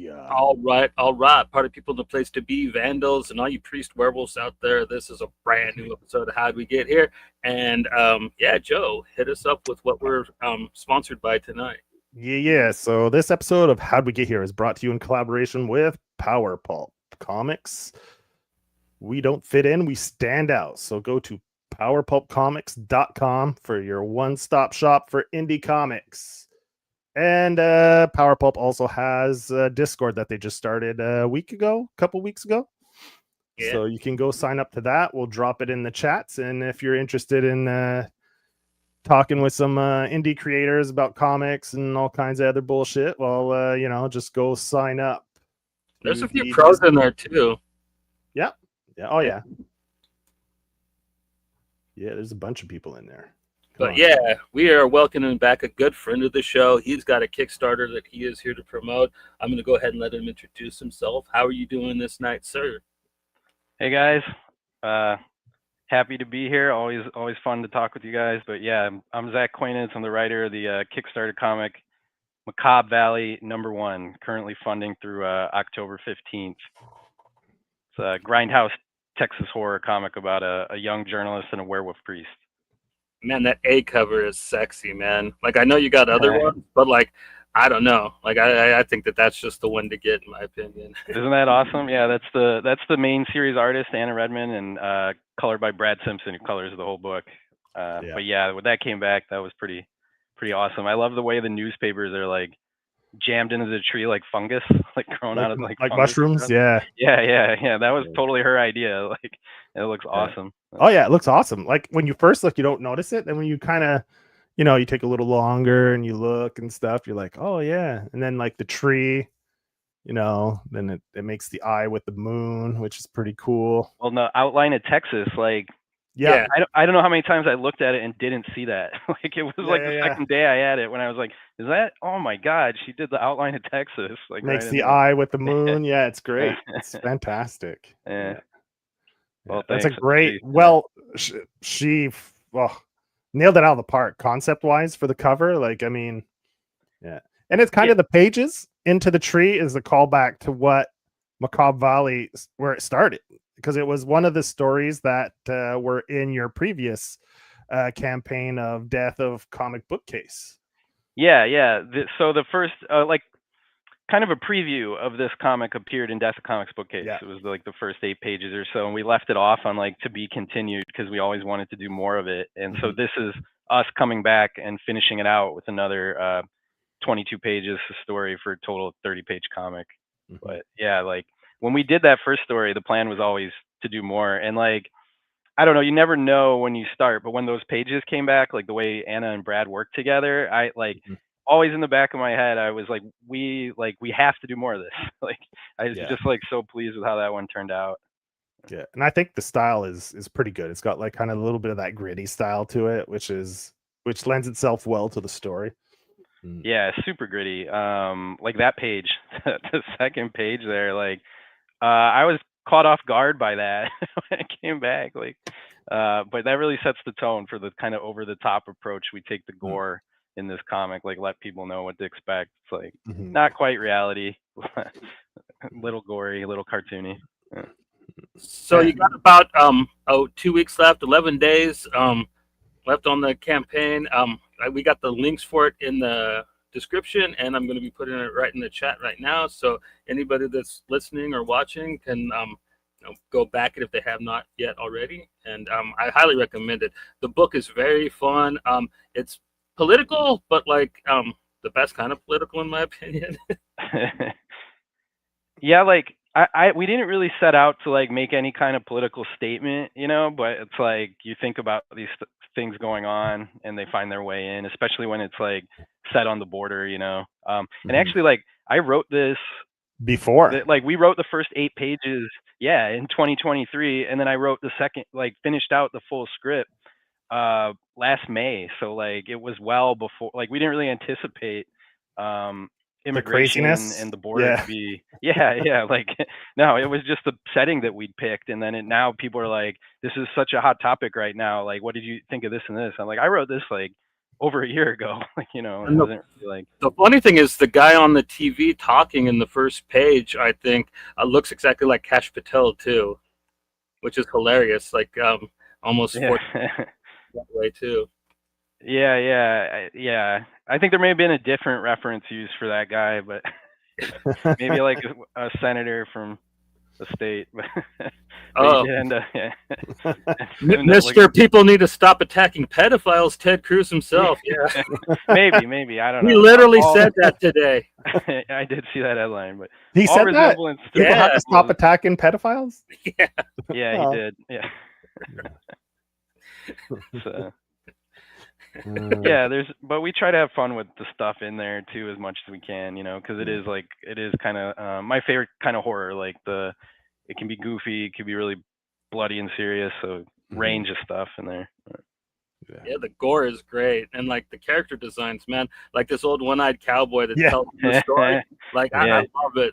Yeah. All right. Party people in the place to be, vandals, and all you priest werewolves out there. This is a brand new episode of How'd We Get Here? And yeah, Joe, hit us up with what we're sponsored by tonight. Yeah. So this episode of How'd We Get Here is brought to you in collaboration with Power Pulp Comics. We don't fit in, we stand out. So go to powerpulpcomics.com for your one-stop shop for indie comics. And Power Pulp also has Discord that they just started a couple weeks ago. Yeah. So you can go sign up to that. We'll drop it in the chats. And if you're interested in talking with some indie creators about comics and all kinds of other bullshit, well, just go sign up. There's a few pros in there too. Yeah. Oh yeah. Yeah, there's a bunch of people in there. But yeah, we are welcoming back a good friend of the show. He's got a Kickstarter that he is here to promote. I'm going to go ahead and let him introduce himself. How are you doing this night, sir? Hey guys, happy to be here. Always fun to talk with you guys. But yeah, I'm Zack Quaintance. I'm the writer of the Kickstarter comic Macabre Valley #1, currently funding through October 15th. It's a grindhouse Texas horror comic about a young journalist and a werewolf priest. Man, that A cover is sexy, man. Like, I know you got other ones, but like, I don't know. Like, I think that's just the one to get, in my opinion. Isn't that awesome? Yeah, that's the main series artist, Anna Redmond, and colored by Brad Simpson, who colors the whole book. But yeah, when that came back, that was pretty awesome. I love the way the newspapers are like jammed into the tree like fungus, like growing out of like mushrooms. Yeah. That was totally her idea. Like, it looks awesome. Oh yeah, it looks awesome. Like when you first look, you don't notice it. Then when you kind of, you take a little longer and you look and stuff, you're like, oh yeah. And then like the tree, then it makes the eye with the moon, which is pretty cool. Well, no, outline of Texas, like. Yeah. I don't know how many times I looked at it and didn't see that. Like, it was the second day I had it when I was like, is that, oh my God, she did the outline of Texas. Like, makes the eye with the moon. Yeah, it's great. It's fantastic. Yeah. Well, that's a great, she nailed it out of the park concept wise for the cover. Like, I mean, yeah. And it's kind of the pages into the tree is a callback to what Macabre Valley, where it started, because it was one of the stories that were in your previous campaign of Death of Comic Bookcase. Yeah. So the first, kind of a preview of this comic appeared in Death of Comics Bookcase. Yeah. It was like the first 8 pages or so, and we left it off on like to be continued because we always wanted to do more of it. And so this is us coming back and finishing it out with another 22 pages of story for a total of 30-page comic. But yeah, like when we did that first story, the plan was always to do more. And like, I don't know, you never know when you start, but when those pages came back, like the way Anna and Brad worked together, I like always in the back of my head, I was like, we have to do more of this. Like, I was just like so pleased with how that one turned out. Yeah. And I think the style is pretty good. It's got like kind of a little bit of that gritty style to it, which lends itself well to the story. Yeah, super gritty. Like that page, the second page there, like I was caught off guard by that when it came back. Like, but that really sets the tone for the kind of over the top approach we take to gore in this comic. Like, let people know what to expect. It's like not quite reality, little gory, a little cartoony. Yeah. So you got about 2 weeks left, 11 days left on the campaign. We got the links for it in the description, and I'm going to be putting it right in the chat right now. So anybody that's listening or watching can go back it if they have not yet already. And I highly recommend it. The book is very fun. It's political, but like the best kind of political, in my opinion. Yeah, like we didn't really set out to like make any kind of political statement, but it's like you think about these things going on and they find their way in, especially when it's like set on the border, and actually, like, I wrote this before, like we wrote the first 8 pages in 2023, and then I wrote the second, like finished out the full script last May. So like it was well before, like we didn't really anticipate immigration and the border to be like, no, it was just the setting that we'd picked, and then now people are like, this is such a hot topic right now, like what did you think of this and this? I'm like, I wrote this like over a year ago. Like, you know, it And wasn't really like. the funny thing is, the guy on the TV talking in the first page, I think, looks exactly like Kash Patel too, which is hilarious. Like almost Yeah. 40 that way too. Yeah. I think there may have been a different reference used for that guy, but maybe like a senator from the state. But Oh, he did end up, yeah. Mr. People need to stop attacking pedophiles. Ted Cruz himself. Yeah, maybe I don't know. he literally said that today. I did see that headline, but He all said that resemblance to people have Yeah. to stop attacking pedophiles. Yeah. Yeah, Oh. he did. Yeah. So yeah, but we try to have fun with the stuff in there too as much as we can, you know, because it is kind of my favorite kind of horror. Like it can be goofy, it can be really bloody and serious. So range of stuff in there. Yeah, the gore is great, and like the character designs, man. Like this old one-eyed cowboy that Yeah. tells the story. Like I love it.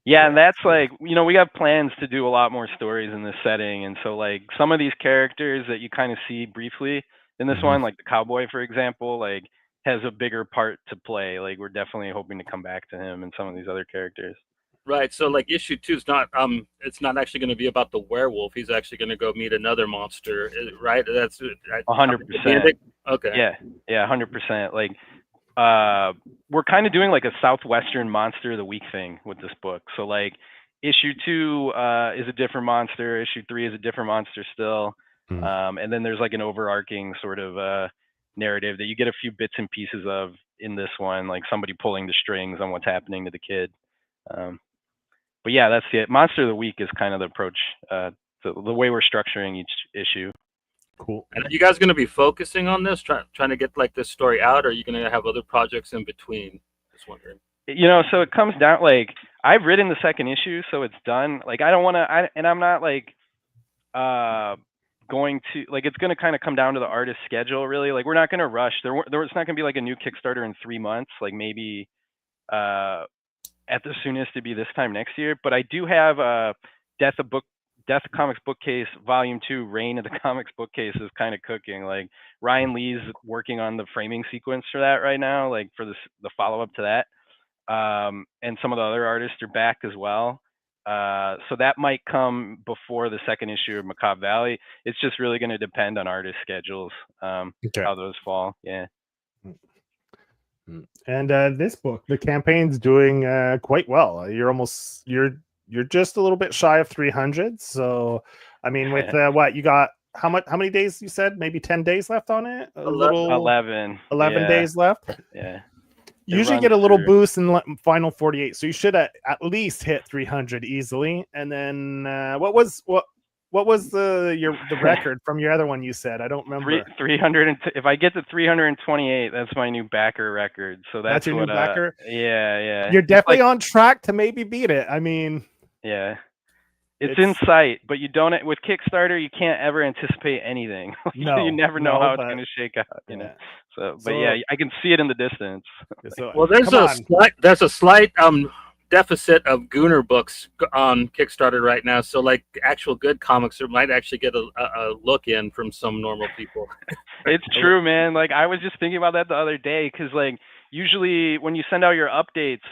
Yeah, and that's like, you know, we got plans to do a lot more stories in this setting, and so like some of these characters that you kind of see briefly in this one, like the cowboy, for example, like has a bigger part to play. Like we're definitely hoping to come back to him and some of these other characters. Right. So like issue 2 is not it's not actually going to be about the werewolf. He's actually going to go meet another monster, right? That's 100%. Okay. Yeah, 100%. Like we're kind of doing like a Southwestern Monster of the Week thing with this book. So like issue 2 is a different monster, issue 3 is a different monster still. And then there's like an overarching sort of narrative that you get a few bits and pieces of in this one, like somebody pulling the strings on what's happening to the kid. But yeah, that's it. Monster of the Week is kind of the approach, the way we're structuring each issue. Cool. And are you guys going to be focusing on this, trying to get like this story out, or are you going to have other projects in between? Just wondering. You know, so it comes down, like I've written the second issue, so it's done. Like I don't want to, and I'm not like going to, like, it's going to kind of come down to the artist's schedule, really. Like we're not going to rush. It's not going to be like a new Kickstarter in 3 months. Like maybe at the soonest to be this time next year. But I do have Death Comics Bookcase Volume 2, Reign of the Comics Bookcase is kind of cooking. Like Ryan Lee's working on the framing sequence for that right now, like for the follow-up to that. And some of the other artists are back as well. So that might come before the second issue of Macabre Valley. It's just really going to depend on artist schedules, how those fall. Yeah. And this book, the campaign's doing quite well. You're just a little bit shy of 300. So, I mean, with what you got, how many days you said? Maybe 10 days left on it. 11 days left. Yeah. You usually get a little boost in the final 48, so you should at least hit 300 easily. And then what was the record from your other one you said? I don't remember. 300. If I get to 328, that's my new backer record. So that's your what, new backer. Yeah. You're definitely on track to maybe beat it. I mean, yeah, it's in sight, but you don't. With Kickstarter, you can't ever anticipate anything. You never know how it's going to shake out. You know. So, but yeah, I can see it in the distance. Well, there's a slight deficit of Gooner books on Kickstarter right now. So like actual good comics might actually get a look in from some normal people. It's true, man. Like I was just thinking about that the other day, because like usually when you send out your updates,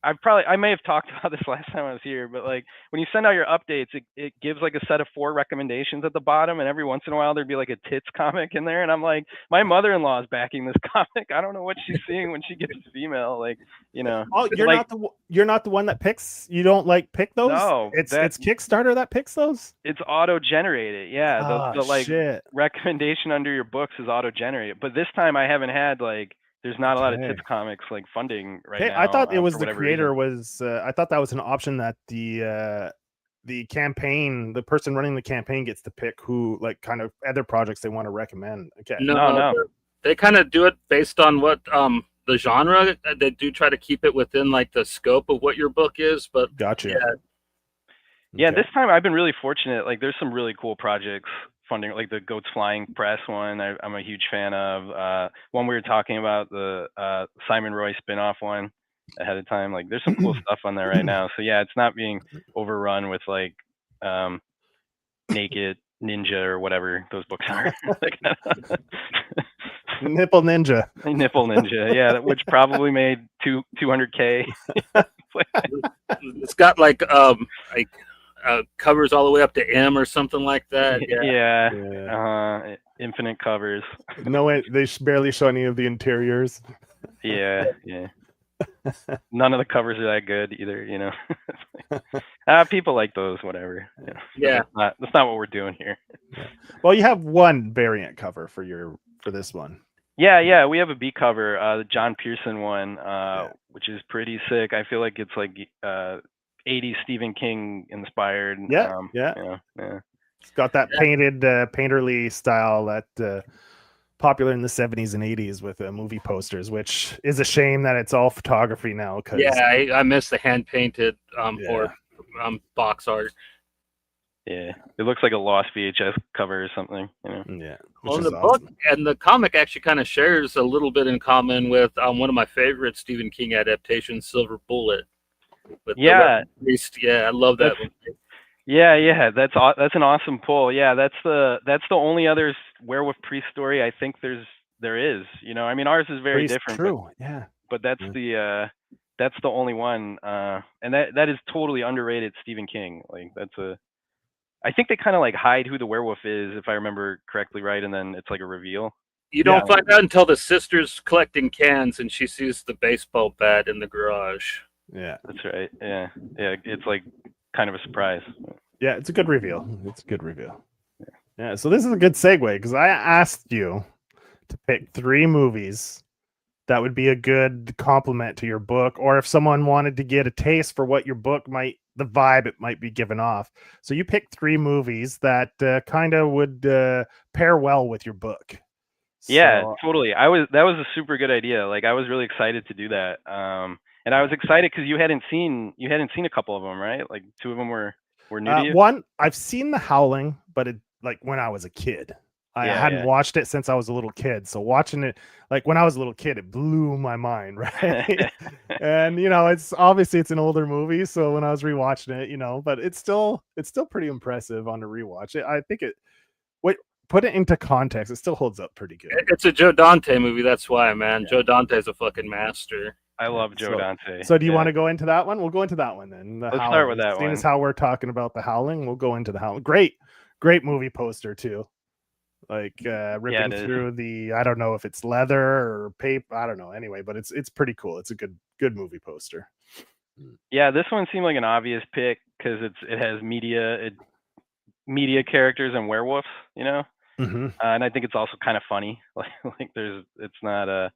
I may have talked about this last time I was here, but like when you send out your updates, it gives like a set of 4 recommendations at the bottom, and every once in a while there'd be like a tits comic in there, and I'm like, my mother-in-law is backing this comic. I don't know what she's seeing when she gets this email, like, you know. Oh, you're not the one that picks. You don't like pick those. No, it's Kickstarter that picks those. It's auto-generated. Yeah, the like shit. recommendation under your books is auto-generated, but this time I haven't had like. There's not a lot of tits comics like funding right now. I thought it was the creator was. I thought that was an option that the campaign, the person running the campaign gets to pick who, like, kind of other projects they want to recommend. Okay. No. They kind of do it based on what the genre. They do try to keep it within like the scope of what your book is. But gotcha. Yeah, this time I've been really fortunate. Like, there's some really cool projects funding, like the Goats Flying Press one. I'm a huge fan of. One we were talking about, the Simon Roy spinoff one ahead of time. Like, there's some cool stuff on there right now. So yeah, it's not being overrun with like Naked Ninja or whatever those books are. Nipple Ninja. Nipple Ninja, yeah, which probably made 200K. It's got like covers all the way up to M or something like that. Yeah. Infinite covers. No, they barely show any of the interiors. Yeah. None of the covers are that good either, you know. People like those, whatever. Yeah. That's not what we're doing here. Yeah. Well, you have one variant cover for this one. Yeah, we have a B cover, the John Pearson one, which is pretty sick. I feel like it's like 80s Stephen King inspired. Yeah. It's got that painted painterly style that popular in the 70s and 80s with movie posters, which is a shame that it's all photography now. I miss the hand painted or box art. Yeah, it looks like a lost VHS cover or something. You know? Yeah. Well, the book and the comic actually kind of shares a little bit in common with one of my favorite Stephen King adaptations, Silver Bullet. I love that one. Yeah, that's an awesome pull. Yeah, that's the only other werewolf priest story I think there is. You know, I mean, ours is very different. True. But that's the only one, and that is totally underrated Stephen King. Like I think they kind of like hide who the werewolf is, if I remember correctly, right? And then it's like a reveal. You don't find out until the sister's collecting cans and she sees the baseball bat in the garage. Yeah, that's right. Yeah, it's like kind of a surprise. Yeah, it's a good reveal. Yeah, so this is a good segue because I asked you to pick 3 movies that would be a good complement to your book, or if someone wanted to get a taste for what your book the vibe it might be given off. So you picked 3 movies that kind of would pair well with your book. Yeah, totally. That was a super good idea. Like I was really excited to do that. And I was excited because you hadn't seen a couple of them, right? Like 2 of them were new to you. One, I've seen The Howling, but it like when I was a kid. I hadn't watched it since I was a little kid. So watching it like when I was a little kid, it blew my mind, right? And you know, it's an older movie, so when I was rewatching it, you know, but it's still pretty impressive on the rewatch. I think put it into context, it still holds up pretty good. It's a Joe Dante movie, that's why, man. Joe Dante's a fucking master. I love Joe Dante. So do you want to go into that one? We'll go into that one then. Let's start with that one. Seeing as how we're talking about The Howling, we'll go into The Howling. Great movie poster too. Like ripping through the, I don't know if it's leather or paper, I don't know. Anyway, but it's pretty cool. It's a good movie poster. Yeah, this one seemed like an obvious pick because it has media characters and werewolves, you know. Mm-hmm. And I think it's also kind of funny. It's not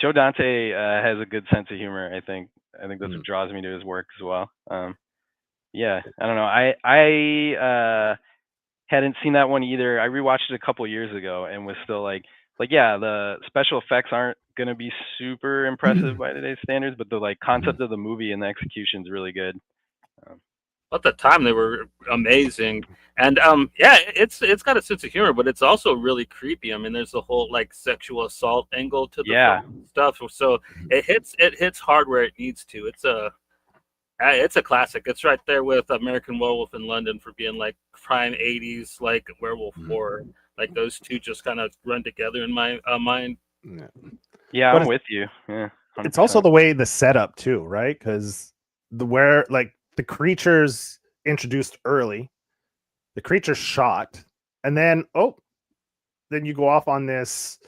Joe Dante has a good sense of humor. I think that's what draws me to his work as well. Yeah, I don't know. I hadn't seen that one either. I rewatched it a couple years ago and was still like yeah, the special effects aren't gonna be super impressive by today's standards, but the like concept of the movie and the execution is really good. At the time, they were amazing, and it's got a sense of humor, but it's also really creepy. I mean, there's the whole like sexual assault angle to the stuff, so it hits hard where it needs to. It's a classic. It's right there with American Werewolf in London for being like prime 80s like werewolf horror. Like those two just kind of run together in my mind. Yeah, I'm with you. Yeah, 100%. It's also the way the setup too, right? Because the creatures introduced early, the creature's shot, and then you go off on this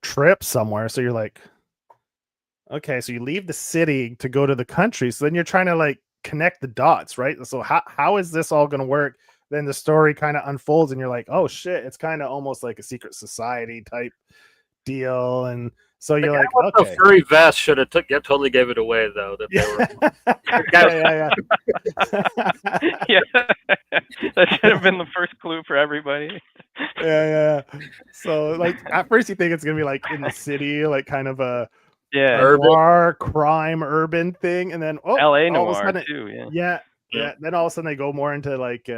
trip somewhere. So you're like, okay, so you leave the city to go to the country. So then you're trying to like connect the dots, right? So how is this all going to work? Then the story kind of unfolds and you're like, oh shit, it's kind of almost like a secret society type deal. And so you're like, okay. The furry vest should have totally gave it away though. That they were. Yeah. That should have been the first clue for everybody. Yeah. So like at first you think it's gonna be like in the city, like kind of a noir crime urban thing, and then LA noir too. Yeah. Then all of a sudden they go more into like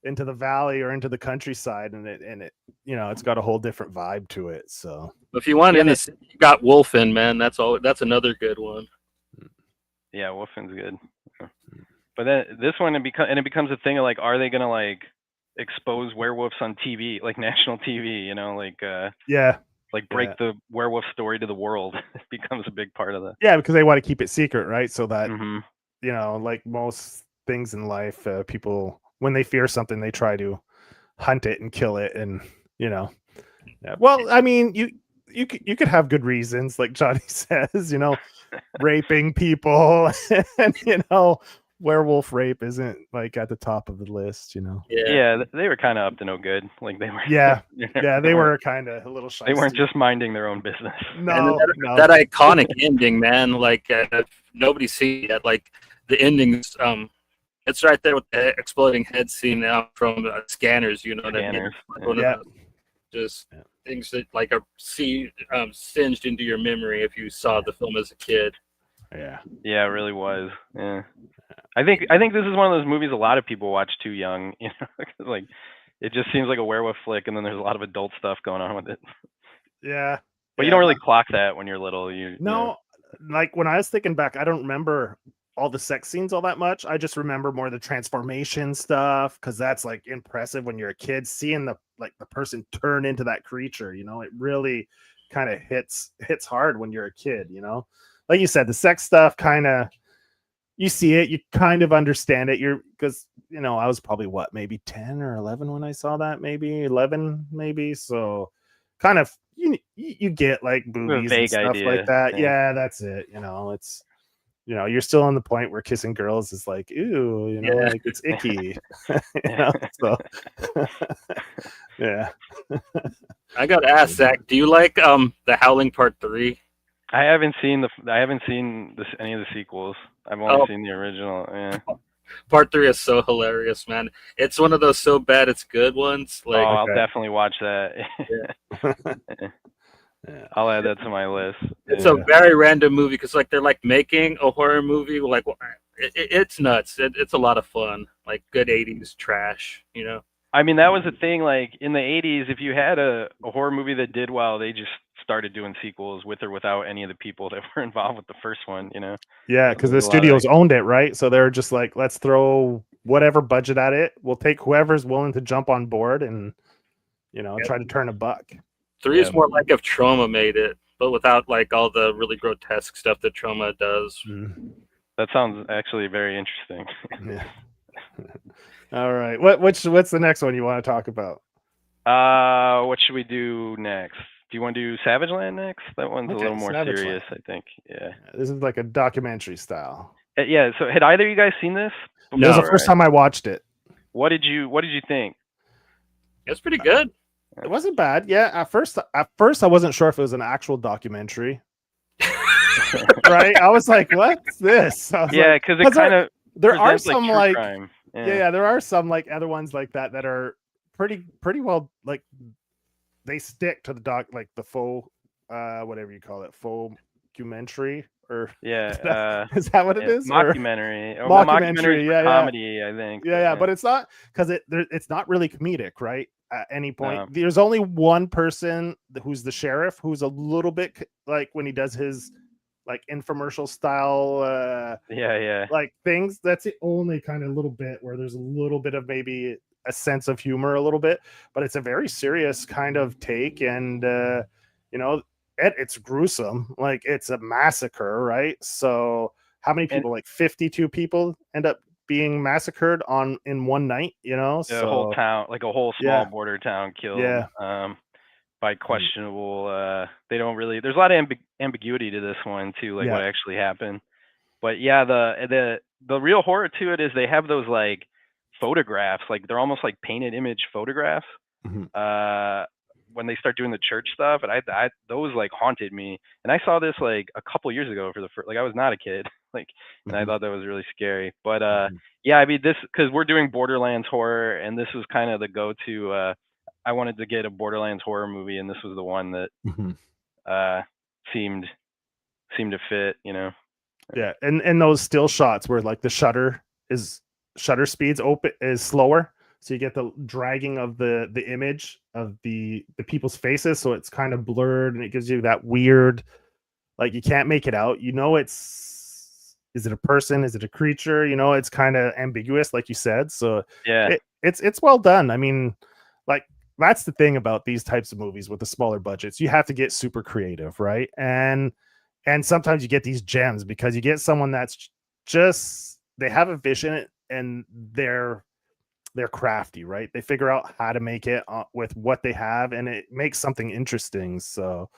into the valley or into the countryside, and it you know, it's got a whole different vibe to it. So if you want you got Wolfen, man. That's another good one. Yeah, Wolfen's good. But then this one it becomes a thing of like, are they gonna like expose werewolves on TV, like national TV? You know, like like break the werewolf story to the world. It becomes a big part of that. Yeah, because they want to keep it secret, right? So that Mm-hmm. you know, like most things in life, people when they fear something, they try to hunt it and kill it, and you know. Yeah. Well, I mean, you could have good reasons, like Johnny says, you know, raping people, and you know, werewolf rape isn't like at the top of the list, you know. Yeah, they were kind of up to no good. Like they were. Yeah, they were kind of a little shy. They weren't just minding their own business. No, that iconic ending, man. Like nobody's seen it yet. Like the endings, it's right there with the exploding head scene now from Scanners. You know, Scanners. Just things that like are singed into your memory if you saw the film as a kid. Yeah, it really was. Yeah, I think this is one of those movies a lot of people watch too young. You know, 'cause, like it just seems like a werewolf flick, and then there's a lot of adult stuff going on with it. Yeah, but you don't really clock that when you're little. You know. Like when I was thinking back, I don't remember all the sex scenes all that much. I just remember more the transformation stuff, because that's like impressive when you're a kid, seeing the person turn into that creature. You know, it really kind of hits hard when you're a kid. You know, like you said, the sex stuff kind of, you see it, you kind of understand it. Because you know, I was probably maybe 10 or 11 when I saw that, maybe 11, maybe. So kind of you get like boobies and stuff idea. Like that. Yeah, that's it. You know, it's, you know, you're still on the point where kissing girls is like, ooh, you know, like it's icky. You know? So yeah. I gotta ask, Zach, do you like the Howling Part 3? I haven't seen any of the sequels. I've only seen the original. Yeah. Part 3 is so hilarious, man. It's one of those so bad it's good ones. Like, I'll definitely watch that. Yeah. I'll add that to my list. It's a very random movie because like they're like making a horror movie. Like it's nuts. It's a lot of fun. Like good 80s trash, you know. I mean, that was the thing. Like in the 80s, if you had a horror movie that did well, they just started doing sequels with or without any of the people that were involved with the first one, you know? Yeah, because the studios owned it, right? So they're just like, let's throw whatever budget at it. We'll take whoever's willing to jump on board and, you know, try to turn a buck. 3 is more like if Trauma made it, but without like all the really grotesque stuff that Trauma does. That sounds actually very interesting. Yeah. All right. What's the next one you want to talk about? What should we do next? Do you want to do Savage Land next? That one's a little more serious, I think. Yeah. This is like a documentary style. Yeah. So had either of you guys seen this? No. This is the first time I watched it. What did you think? It's pretty good. It wasn't bad. Yeah. At first I wasn't sure if it was an actual documentary. Right? I was like, what's this? Yeah, because it kind of there are some like crime. Yeah, there are some like other ones like that are pretty well, like they stick to the like the faux whatever you call it, faux documentary, or is that what it is? Mockumentary. Mockumentary, comedy, I think. Yeah, but it's not, because it's not really comedic, right? At any point, there's only one person who's the sheriff, who's a little bit like when he does his like infomercial style like things. That's the only kind of little bit where there's a little bit of maybe a sense of humor a little bit, but it's a very serious kind of take, and you know, it's gruesome. Like it's a massacre, right? So how many people, like 52 people end up being massacred in one night, you know? The whole town, like a whole small border town killed by questionable they don't really, there's a lot of ambiguity to this one too, like what actually happened. But yeah, the real horror to it is they have those like photographs, like they're almost like painted image photographs when they start doing the church stuff, and I those like haunted me. And I saw this like a couple years ago for the first, like I was not a kid, like, and I thought that was really scary. But yeah, I mean, this, because we're doing Borderlands horror, and this was kind of the go-to. I wanted to get a Borderlands horror movie, and this was the one that seemed to fit, you know. Yeah, and those still shots where like the shutter speeds open is slower, so you get the dragging of the image of the people's faces, so it's kind of blurred, and it gives you that weird, like you can't make it out, you know, is it a person, is it a creature, you know, it's kind of ambiguous, like you said. So yeah, it's well done. I mean, like that's the thing about these types of movies with the smaller budgets. You have to get super creative, right? And sometimes you get these gems because you get someone that's just, they have a vision and they're crafty, right? They figure out how to make it with what they have, and it makes something interesting. So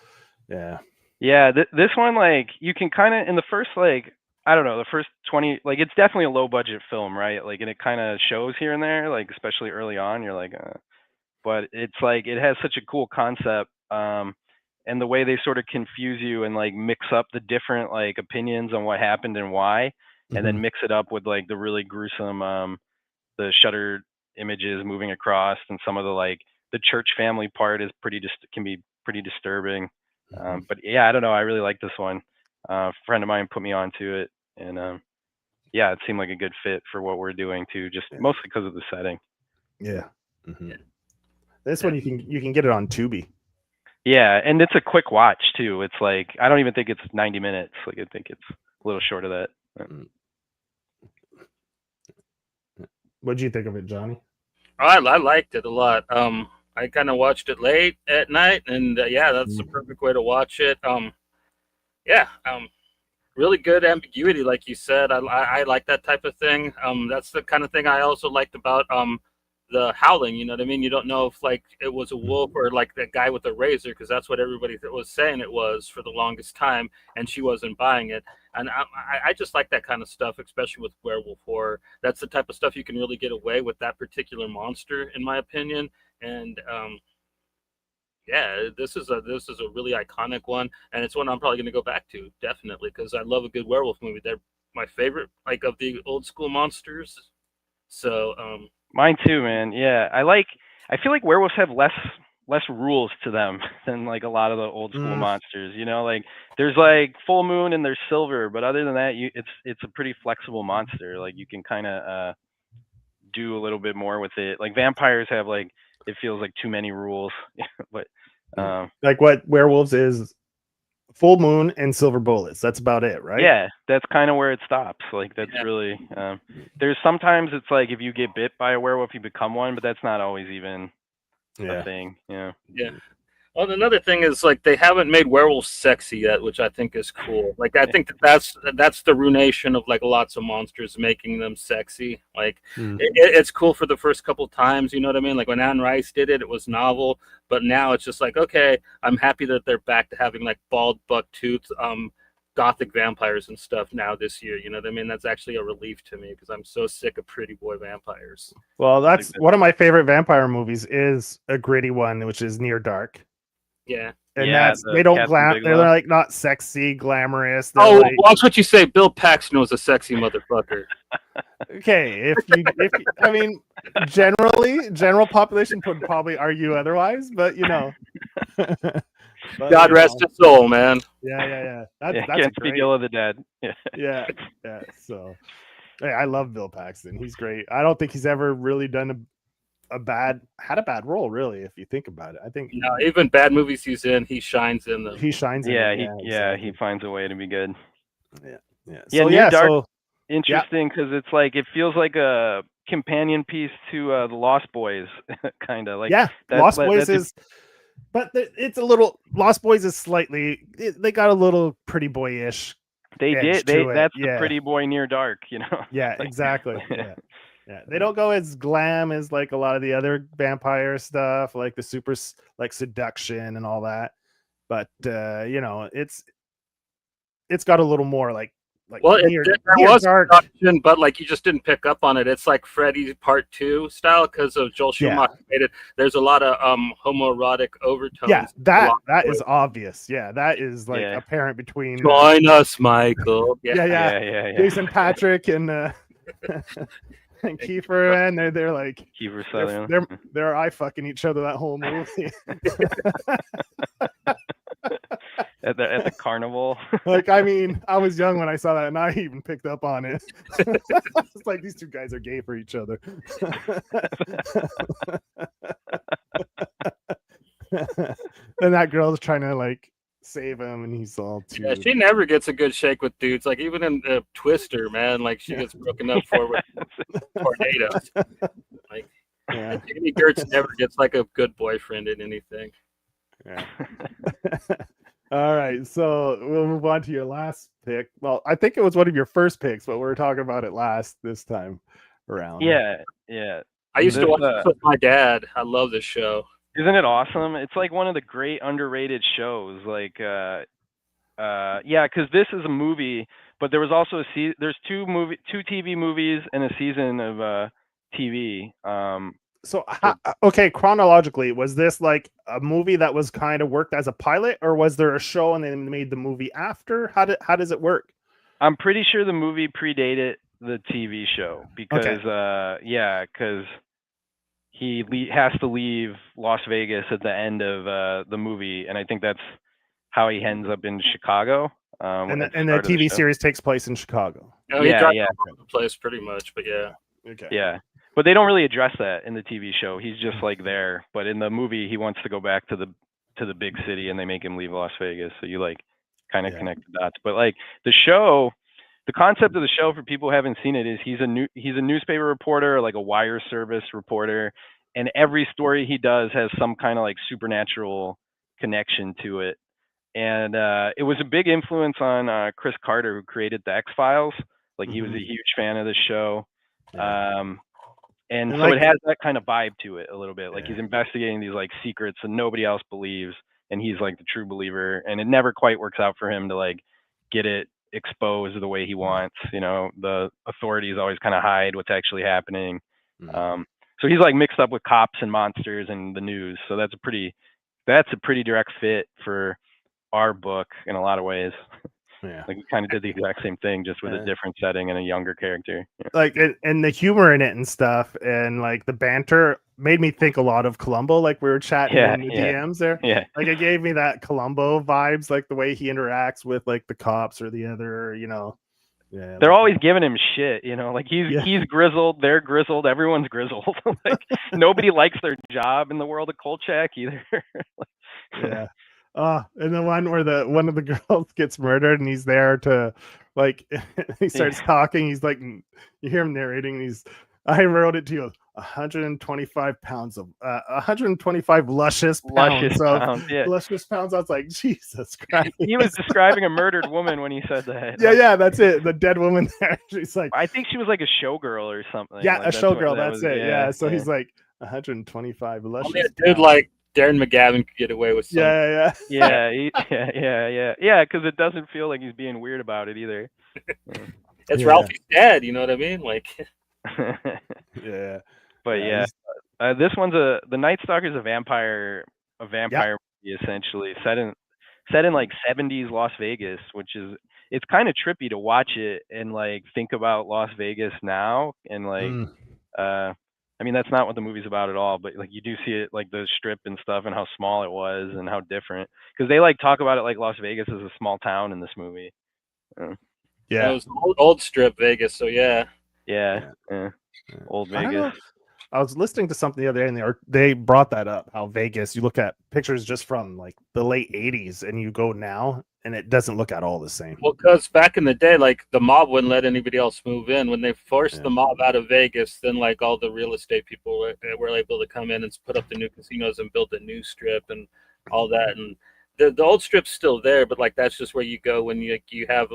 yeah. This one, like, you can kind of, in the first, like, I don't know, the first 20, like, it's definitely a low budget film, right? Like, and it kind of shows here and there, like, especially early on, you're like, but it's like, it has such a cool concept. And the way they sort of confuse you and like mix up the different like opinions on what happened and why, and then mix it up with like the really gruesome, the shutter images moving across, and some of the like the church family part is can be pretty disturbing. But yeah, I don't know. I really like this one. A friend of mine put me onto it, and yeah, it seemed like a good fit for what we're doing too, just mostly because of the setting. Yeah. This one you can get it on Tubi. Yeah, and it's a quick watch too. It's like, I don't even think it's 90 minutes. Like, I think it's a little short of that. What did you think of it, Johnny? I liked it a lot. I kind of watched it late at night, and yeah, that's the perfect way to watch it. Really good ambiguity, like you said. I like that type of thing. That's the kind of thing I also liked about the Howling. You know what I mean? You don't know if like it was a wolf or like that guy with a razor, because that's what everybody was saying it was for the longest time, and she wasn't buying it. And I just like that kind of stuff, especially with werewolf horror. That's the type of stuff you can really get away with that particular monster, in my opinion. And yeah, this is a really iconic one, and it's one I'm probably going to go back to, definitely, because I love a good werewolf movie. They're my favorite, like, of the old school monsters. So mine too, man. Yeah, I feel like werewolves have less rules to them than like a lot of the old school monsters. You know, like there's like full moon and there's silver, but other than that, it's a pretty flexible monster. Like you can kind of do a little bit more with it. Like vampires have like, it feels like too many rules. But like what werewolves is full moon and silver bullets. That's about it, right? Yeah, that's kind of where it stops. Like that's really there's sometimes it's like if you get bit by a werewolf you become one, but that's not always even a thing. Yeah. Well, another thing is like they haven't made werewolves sexy yet, which I think is cool. Like I think that's the ruination of like lots of monsters, making them sexy. Like it's cool for the first couple times, you know what I mean? Like when Anne Rice did it, it was novel, but now it's just like, okay, I'm happy that they're back to having like bald buck tooth gothic vampires and stuff now this year. You know what I mean? That's actually a relief to me because I'm so sick of pretty boy vampires. Well, that's one of my favorite vampire movies is a gritty one, which is Near Dark. Yeah. And they don't they're like not sexy, glamorous. Oh, like, watch what you say. Bill Paxton was a sexy motherfucker. Okay, I mean, general population would probably argue otherwise, but you know. God rest his soul, man. Yeah. That's can't speak ill of the dead. Yeah. So, hey, I love Bill Paxton. He's great. I don't think he's ever really done a bad role, really, if you think about it. I think even bad movies he's in, he shines in them. He shines in them. He finds a way to be good. Yeah. So Near Dark, interesting because it's like it feels like a companion piece to the Lost Boys, kind of like. Yeah, Lost Boys is, but it's a little. Lost Boys is slightly. They got a little pretty boyish. They did. That's the pretty boy Near Dark, you know. Yeah, exactly. Yeah, they don't go as glam as like a lot of the other vampire stuff, like the super like seduction and all that. But you know, it's got a little more like well, Near there was Dark, seduction, but like you just didn't pick up on it. It's like Freddy Part 2 style because of Joel Schumacher made it. There's a lot of homoerotic overtones. Yeah, that is obvious. Yeah, that is like apparent between. Join us, Michael. Yeah. Jason Patrick and. And Kiefer, and they're like Kiefer Sutherland. They're eye fucking each other that whole movie. at the carnival. Like, I mean, I was young when I saw that, and I even picked up on it. It's like these two guys are gay for each other. And that girl's trying to like save him, and he's all too. Yeah, she never gets a good shake with dudes. Like even in Twister, man, like she gets broken up for with tornadoes. Like, Yeah. Jamie Gertz never gets like a good boyfriend in anything. Yeah. All right, so we'll move on to your last pick. Well, I think it was one of your first picks, but we're talking about it this time around. Yeah. I used to watch this with my dad. I love this show. Isn't it awesome? It's like one of the great underrated shows. Like, yeah, because this is a movie, but there was also there's two TV movies and a season of TV. So, okay, chronologically, was this like a movie that was kind of worked as a pilot, or was there a show and then made the movie after? How does it work? I'm pretty sure the movie predated the TV show because, because he has to leave Las Vegas at the end of the movie, and I think that's how he ends up in Chicago. And the TV series takes place in Chicago. Oh, yeah. All over the place pretty much, but yeah. Okay. Yeah. But they don't really address that in the TV show. He's just like there. But in the movie, he wants to go back to the big city, and they make him leave Las Vegas. So you like kind of connect the dots. But like the show, the concept of the show for people who haven't seen it is he's a newspaper reporter, like a wire service reporter, and every story he does has some kind of like supernatural connection to it. And it was a big influence on Chris Carter, who created the X-Files. Like he was a huge fan of the show. And so like, it has that kind of vibe to it a little bit. Like he's investigating these like secrets that nobody else believes, and he's like the true believer. And it never quite works out for him to like get it exposed the way he wants. You know, the authorities always kind of hide what's actually happening. So he's like mixed up with cops and monsters and the news. So that's a pretty direct fit for our book in a lot of ways. Yeah, like we kind of did the exact same thing, just with a different setting and a younger character. Like, and the humor in it and stuff, and like the banter made me think a lot of Columbo. Like we were chatting in the DMs there. Yeah, like it gave me that Columbo vibes, like the way he interacts with like the cops or the other, you know. Yeah, they're always giving him shit, you know. Like he's grizzled, they're grizzled, everyone's grizzled. Like nobody likes their job in the world of Kolchak either. Yeah. And the one where one of the girls gets murdered and he's there to like he starts talking. He's like, you hear him narrating. I wrote it to you. 125 pounds of 125 luscious pounds. Luscious pounds. I was like, Jesus Christ. He was describing a murdered woman when he said that. Yeah, that's it. The dead woman there. She's like, I think she was like a showgirl or something. Yeah, like, a showgirl. That's it. Yeah. So he's like 125 luscious. Only a dude like Darren McGavin could get away with something. Yeah, because it doesn't feel like he's being weird about it either. It's Ralphie's dad, you know what I mean? Like, but this one's the Night Stalker's a vampire movie, essentially set in like 70s Las Vegas, which is it's kind of trippy to watch it and like think about Las Vegas now and like I mean, that's not what the movie's about at all, but like you do see it, like the strip and stuff, and how small it was and how different. Because they like talk about it like Las Vegas is a small town in this movie. It was old strip Vegas, so old Vegas. I was listening to something the other day, and they brought that up. How Vegas, you look at pictures just from like the late '80s, and you go now, and it doesn't look at all the same. Well, because back in the day, like the mob wouldn't let anybody else move in. When they forced the mob out of Vegas, then like all the real estate people were able to come in and put up the new casinos and build a new strip and all that. And the old strip's still there, but like that's just where you go when you have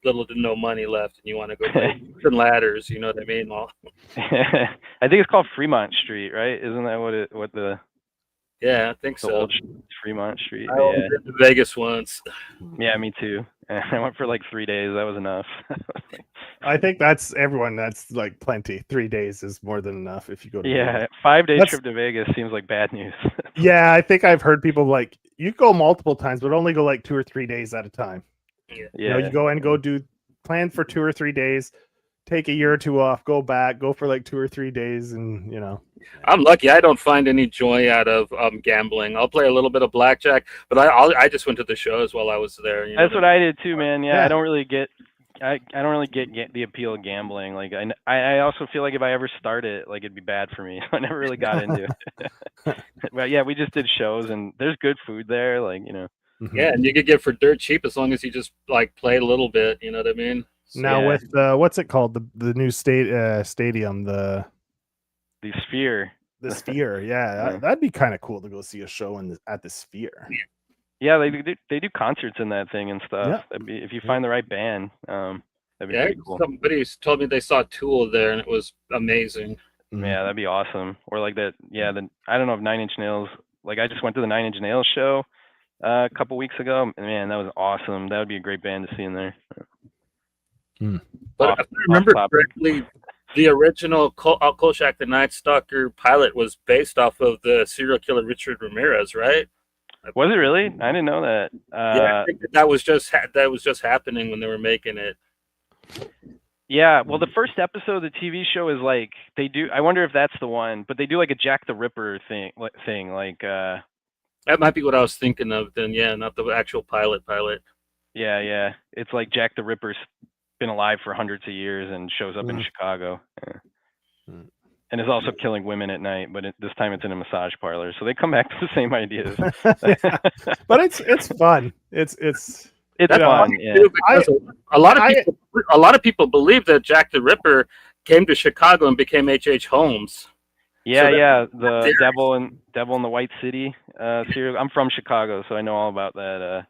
little to no money left and you want to go play ladders, you know what I mean? Well, I think it's called Fremont Street, right? Isn't that what the I think so. Old Fremont Street. I went to Vegas once. Yeah, me too. I went for like 3 days. That was enough. I think that's everyone. That's like plenty. 3 days is more than enough if you go to Vegas. 5-day trip to Vegas seems like bad news. Yeah, I think I've heard people like you go multiple times, but only go like 2 or 3 days at a time. You know, you go plan for 2 or 3 days, take a year or two off, go back, go for like 2 or 3 days, and you know. I'm lucky. I don't find any joy out of gambling. I'll play a little bit of blackjack, but I just went to the shows while I was there. You know? That's what I did too, man. Yeah, I don't really get the appeal of gambling. Like I also feel like if I ever start it, like it'd be bad for me. I never really got into it. But yeah, we just did shows, and there's good food there. Like you know. Yeah, and you could get for dirt cheap as long as you just like play a little bit. You know what I mean? So, now with what's it called? The new stadium, the the Sphere. The Sphere, yeah, that'd be kind of cool to go see a show at the Sphere. Yeah, they do concerts in that thing and stuff. Yeah. That'd be, if you find the right band, that'd be pretty cool. Somebody told me they saw Tool there and it was amazing. Yeah, that'd be awesome. Or like that. Yeah, I don't know if 9 Inch Nails. Like I just went to the 9 Inch Nails show a couple weeks ago. And man, that was awesome. That would be a great band to see in there. But if I remember correctly, the original Kolchak the Night Stalker pilot was based off of the serial killer Richard Ramirez, right? Was it really? I didn't know that. Yeah, I think that was just happening when they were making it. Yeah, well, the first episode of the TV show is like they do. I wonder if that's the one, but they do like a Jack the Ripper thing. Like that might be what I was thinking of. Then, yeah, not the actual pilot. Yeah, it's like Jack the Ripper's been alive for hundreds of years and shows up in Chicago, and is also killing women at night. But this time it's in a massage parlor, so they come back to the same ideas. But it's fun. It's fun. Yeah. A lot of people believe that Jack the Ripper came to Chicago and became H.H. Holmes. Yeah, the Devil in the White City serial. I'm from Chicago, so I know all about that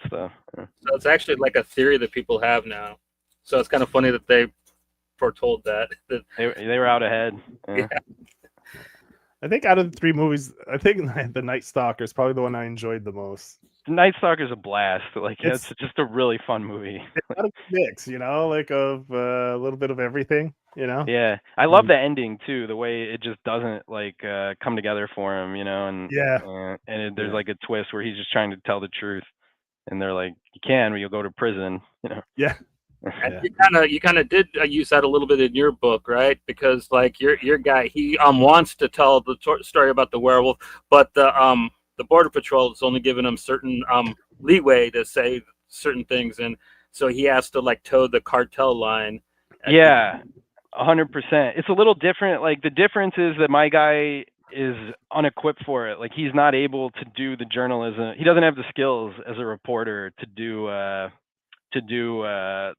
stuff. So it's actually like a theory that people have now. So it's kind of funny that they foretold that. They were out ahead. Yeah. I think out of the 3 movies, I think The Night Stalker is probably the one I enjoyed the most. The Night Stalker is a blast. Like it's just a really fun movie. It's got a mix, like of a little bit of everything, Yeah, I love the ending too. The way it just doesn't like come together for him, and there's like a twist where he's just trying to tell the truth, and they're like, "You can, or you'll go to prison," Yeah. And you kind of did use that a little bit in your book, right? Because like your guy, he wants to tell the story about the werewolf, but the Border Patrol is only giving him certain leeway to say certain things, and so he has to like toe the cartel line. Yeah, 100%. It's a little different. Like the difference is that my guy is unequipped for it. Like he's not able to do the journalism. He doesn't have the skills as a reporter to do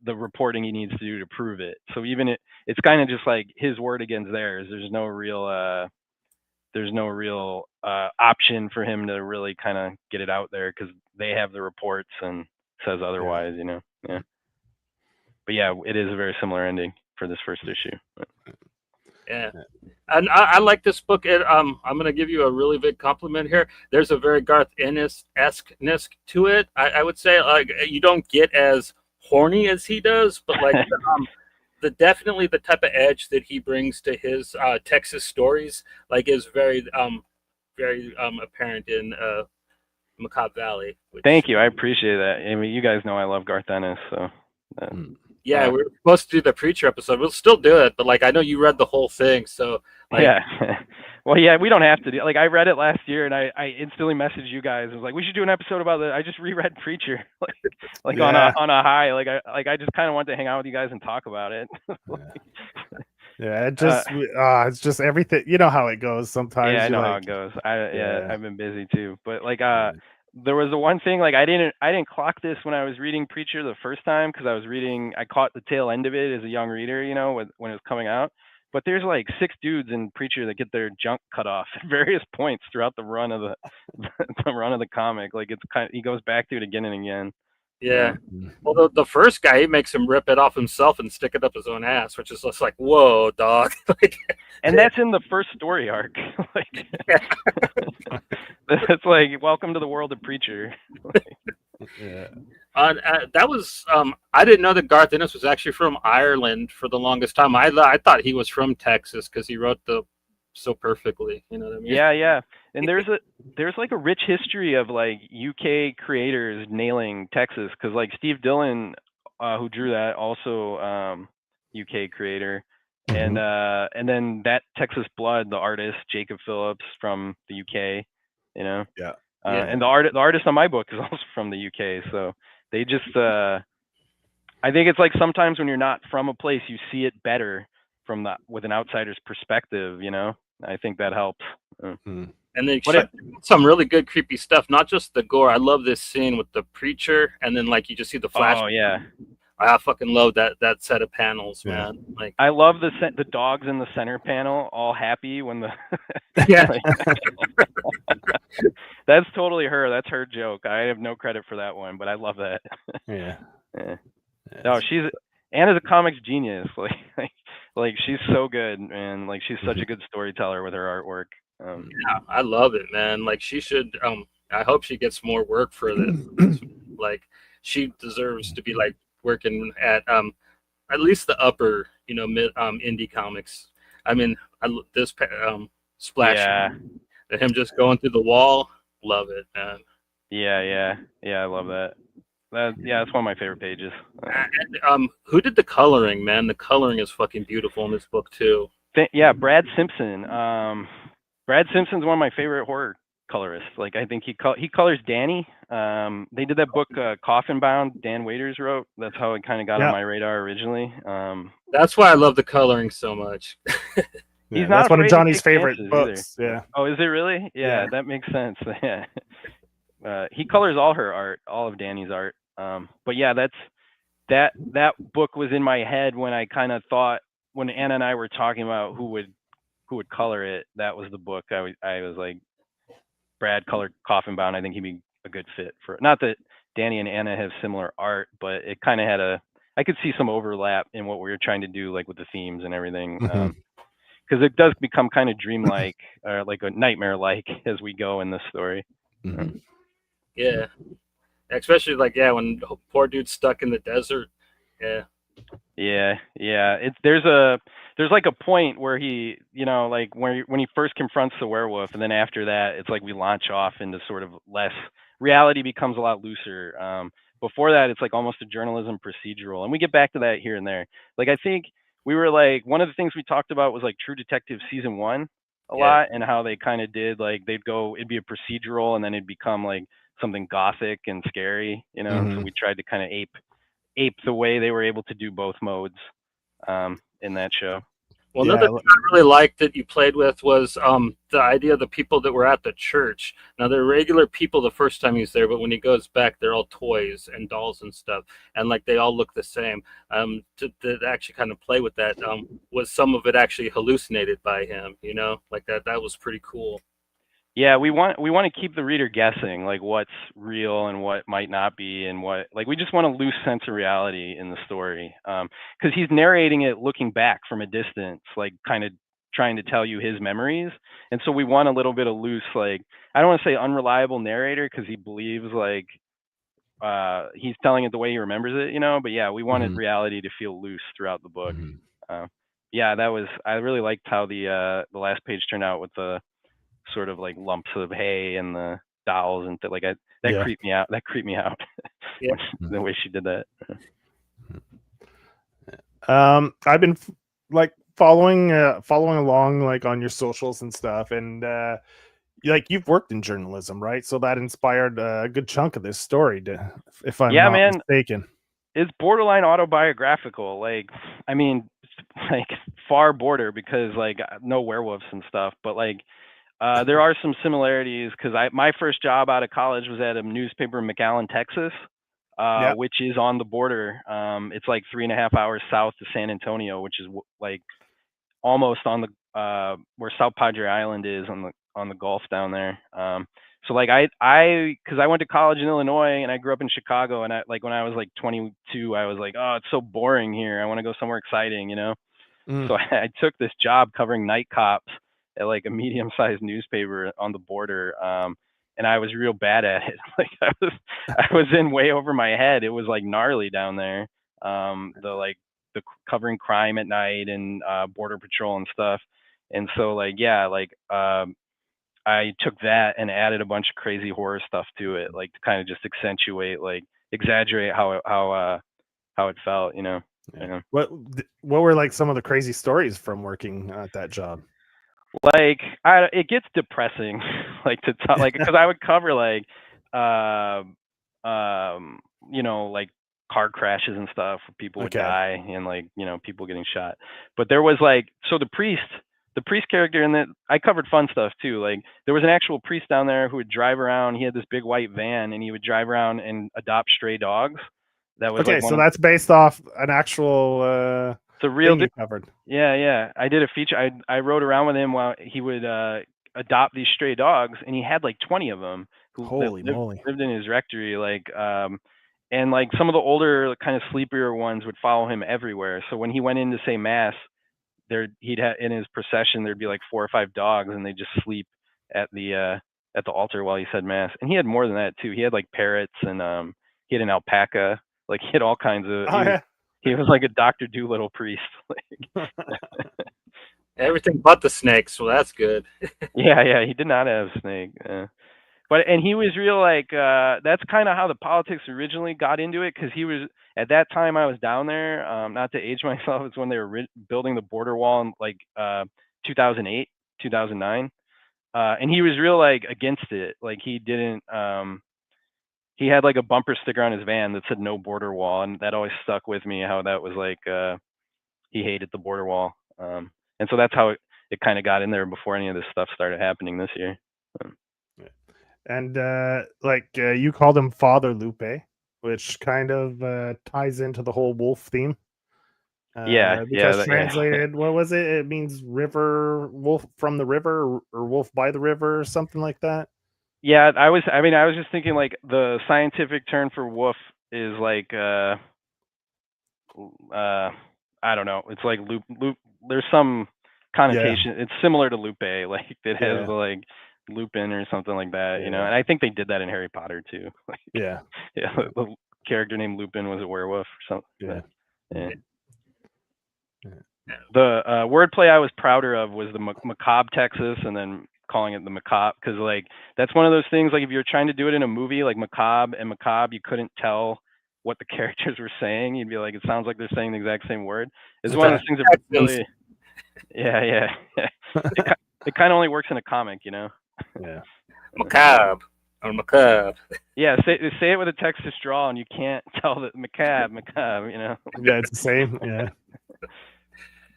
the reporting he needs to do to prove it. So even it's kind of just like his word against theirs. There's no real option for him to really kind of get it out there because they have the reports and says otherwise, Yeah. But yeah, it is a very similar ending for this first issue. Yeah. And I like this book. I'm going to give you a really big compliment here. There's a very Garth Ennis-esque-ness to it. I would say like you don't get as horny as he does, but like definitely the type of edge that he brings to his Texas stories like is very apparent in Macabre Valley. Thank you. I appreciate that. I mean, you guys know I love Garth Ennis, so. Yeah, we're supposed to do the Preacher episode. We'll still do it, but like I know you read the whole thing, so like, yeah. Well, yeah, we don't have to do. Like I read it last year, and I instantly messaged you guys. I was like, we should do an episode about I just reread Preacher, on a high. Like I just kind of wanted to hang out with you guys and talk about it. Yeah, it's just everything. You know how it goes sometimes. Yeah, I know how it goes. I've been busy too, but like there was the one thing like I didn't clock this when I was reading Preacher the first time because I caught the tail end of it as a young reader, when it was coming out. But there's like 6 dudes in Preacher that get their junk cut off at various points throughout the run of the comic. Like it's he goes back to it again and again. Yeah. Well, the first guy, he makes him rip it off himself and stick it up his own ass, which is just like, whoa, dog. And that's in the first story arc. It's like, welcome to the world of Preacher. Yeah. That was I didn't know that Garth Ennis was actually from Ireland for the longest time. I thought he was from Texas because he wrote so perfectly. You know what I mean? Yeah. And there's like a rich history of like UK creators nailing Texas because like Steve Dillon, who drew that, also UK creator, and then that Texas Blood, the artist Jacob Phillips from the UK, Yeah. And the artist on my book is also from the UK, so they just I think it's like sometimes when you're not from a place, you see it better with an outsider's perspective, I think that helps. And they some really good creepy stuff, not just the gore. I love this scene with the preacher, and then like you just see the flash. Oh yeah. I fucking love that set of panels, Yeah. man. Like, I love the dogs in the center panel, all happy when the yeah, like, that's totally her. That's her joke. I have no credit for that one, but I love that. Yeah. Yeah. Yeah. No, Anna's a comics genius. Like she's so good, and like she's such a good storyteller with her artwork. yeah, I love it, man. Like, she should. I hope she gets more work for this. Like, she deserves to be like working at least the upper, mid indie comics. I mean, this splash, Yeah. him just going through the wall, love it, man. Yeah. I love that. That's one of my favorite pages. And who did the coloring, man? The coloring is fucking beautiful in this book too. Yeah, Brad Simpson. Brad Simpson's one of my favorite horror colorists. Like, I think he colors Danny. They did that book Coffin Bound, Dan Waiters wrote. That's how it kind of got on my radar originally. That's why I love the coloring so much. He's not that's one of afraid to Johnny's take favorite chances books. either. Yeah. Oh, is it really? Yeah, that makes sense. Yeah. He colors all her art, all of Danny's art. But yeah, that book was in my head when I kind of thought, when Anna and I were talking about who would color it, that was the book. I was like, Brad colored Coffin Bound. I think he'd be a good fit for it. Not that Danny and Anna have similar art, but it kind of had I could see some overlap in what we were trying to do, like with the themes and everything. Because it does become kind of dreamlike, or like a nightmare-like as we go in this story. Yeah, especially like when the poor dude's stuck in the desert. Yeah. There's like a point where he, like when he first confronts the werewolf, and then after that, it's like we launch off into sort of less reality becomes a lot looser. Before that, it's like almost a journalism procedural, and we get back to that here and there. Like, I think we were like, one of the things we talked about was like True Detective season 1 a lot, and how they kind of did, like, it'd be a procedural, and then it'd become like something gothic and scary, So we tried to kind of ape the way they were able to do both modes in that show. Well, another thing I really liked that you played with was the idea of the people that were at the church. Now, they're regular people the first time he's there, but when he goes back, they're all toys and dolls and stuff, and like they all look the same. To actually kind of play with that, was some of it actually hallucinated by him? Like that was pretty cool. Yeah, we want to keep the reader guessing, like what's real and what might not be, and we just want a loose sense of reality in the story, because he's narrating it looking back from a distance, like kind of trying to tell you his memories, and so we want a little bit of loose, like, I don't want to say unreliable narrator, because he believes like he's telling it the way he remembers it, but yeah, we wanted reality to feel loose throughout the book. I really liked how the last page turned out with the sort of like lumps of hay and the dolls and that creeped me out. The way she did that. I've been like following along like on your socials and stuff, and like you've worked in journalism, right? So that inspired a good chunk of this story, if I'm not mistaken. It's borderline autobiographical. Like, I mean, like far border, because like no werewolves and stuff, but like there are some similarities, because my first job out of college was at a newspaper in McAllen, Texas, which is on the border. It's like 3.5 hours south of San Antonio, which is like almost on the where South Padre Island is on the Gulf down there. So like because I went to college in Illinois and I grew up in Chicago, and when I was like 22, I was like, oh, it's so boring here. I want to go somewhere exciting, So I took this job covering night cops at like a medium-sized newspaper on the border, and I was real bad at it. Like I was in way over my head. It was like gnarly down there. The covering crime at night and border patrol and stuff. And so I took that and added a bunch of crazy horror stuff to it, like to kind of just accentuate, like exaggerate how it felt, What were like some of the crazy stories from working at that job? Like it gets depressing, like to talk, like, because I would cover like like car crashes and stuff where people would die, and like people getting shot. But there was like, so the priest character in that, I covered fun stuff too. Like there was an actual priest down there who would drive around. He had this big white van, and he would drive around and adopt stray dogs That was okay. like So that's based off an actual it's a real thing you covered. Yeah. I did a feature. I rode around with him while he would adopt these stray dogs, and he had like 20 of them Holy moly. lived in his rectory. Like, and like some of the older, kind of sleepier ones would follow him everywhere. So when he went in to say mass, he'd have in his procession there'd be like 4 or 5 dogs, and they just sleep at the altar while he said mass. And he had more than that too. He had like parrots, and he had an alpaca. Like he had all kinds of. He was like a Dr. Doolittle priest. Everything but the snakes. Well, that's good. Yeah. He did not have a snake. And he was real like that's kind of how the politics originally got into it, because he was at that time I was down there. Not to age myself, it's when they were building the border wall in like 2008, 2009, and he was real like against it. Like he didn't. He had like a bumper sticker on his van that said "No border wall," and that always stuck with me. How that was like he hated the border wall, and so that's how it kind of got in there before any of this stuff started happening this year. And you called him Father Lupe, which kind of ties into the whole wolf theme. Because translated, what was it? It means river wolf from the river, or wolf by the river, or something like that. Yeah, I was just thinking like the scientific term for wolf is like I don't know. It's like loop. There's some connotation. Yeah. It's similar to Lupe, like it has like Lupin or something like that, you know. And I think they did that in Harry Potter too. Like, the character named Lupin was a werewolf or something. The wordplay I was prouder of was the Macabre Texas, and then calling it the Macabre, because like that's one of those things, like if you're trying to do it in a movie like Macabre, you couldn't tell what the characters were saying. You'd be like, it sounds like they're saying the exact same word. It's one of those things that really it kind of only works in a comic, you know. Macabre or Macabre. Yeah, say it with a Texas drawl, and you can't tell that Macabre, you know. Yeah, it's the same. Yeah.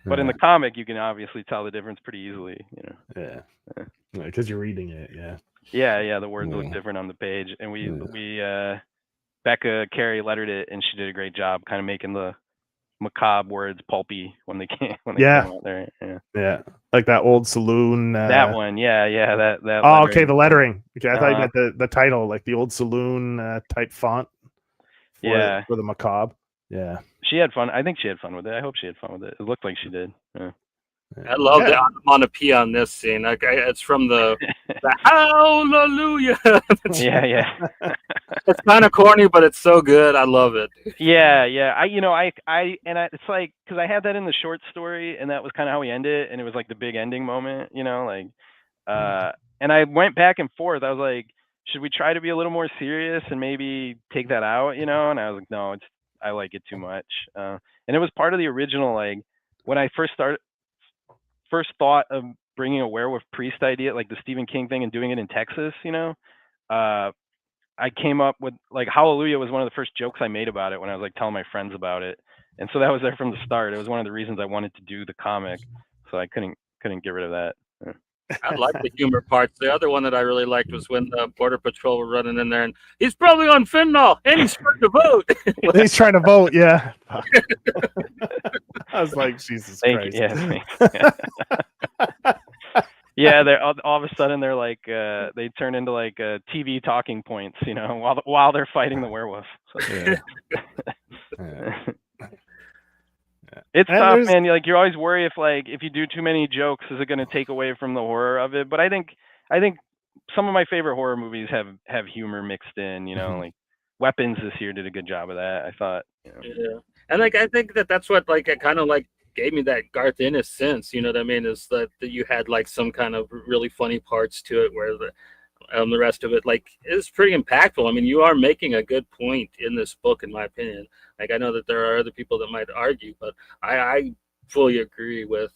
But in the comic, you can obviously tell the difference pretty easily, you know. Yeah. Because you're reading it. Yeah. The words look different on the page, and we Becca Carey lettered it, and she did a great job, kind of making the macabre words pulpy when they came out there. Yeah. Like that old saloon. That one. Yeah. That. Oh, lettering. okay. The lettering. Okay, I thought you meant the title, like the old saloon type font. For the macabre. Yeah. She had fun. I think she had fun with it. I hope she had fun with it. It looked like she did. Yeah. I love the onomatopoeia on this scene. Like, it's from the hallelujah. Yeah. It's kind of corny, but it's so good. I love it. Yeah. It's like, because I had that in the short story, and that was kind of how we ended it, and it was like the big ending moment, you know, like, and I went back and forth. I was like, should we try to be a little more serious and maybe take that out, you know? And I was like, no, I like it too much. And it was part of the original, like when I first thought of bringing a werewolf priest idea, like the Stephen King thing, and doing it in Texas, you know, I came up with like Hallelujah was one of the first jokes I made about it when I was like telling my friends about it. And so that was there from the start. It was one of the reasons I wanted to do the comic. So I couldn't get rid of that. I like the humor parts. The other one that I really liked was when the Border Patrol were running in there, and he's probably on fentanyl, and he's trying to vote. He's trying to vote, yeah. I was like, Jesus Christ. Yeah, they're all of a sudden they're like they turn into like TV talking points, you know, while they're fighting the werewolf. So. It's tough, man. Like you always worry if you do too many jokes, is it going to take away from the horror of it? But I think some of my favorite horror movies have humor mixed in. You know, like Weapons this year did a good job of that, I thought. You know? Yeah, and like I think that's what like it kind of like gave me that Garth Ennis sense. You know what I mean? Is that you had like some kind of really funny parts to it, where the rest of it like is pretty impactful. I mean, you are making a good point in this book, in my opinion. Like I know that there are other people that might argue, but I fully agree with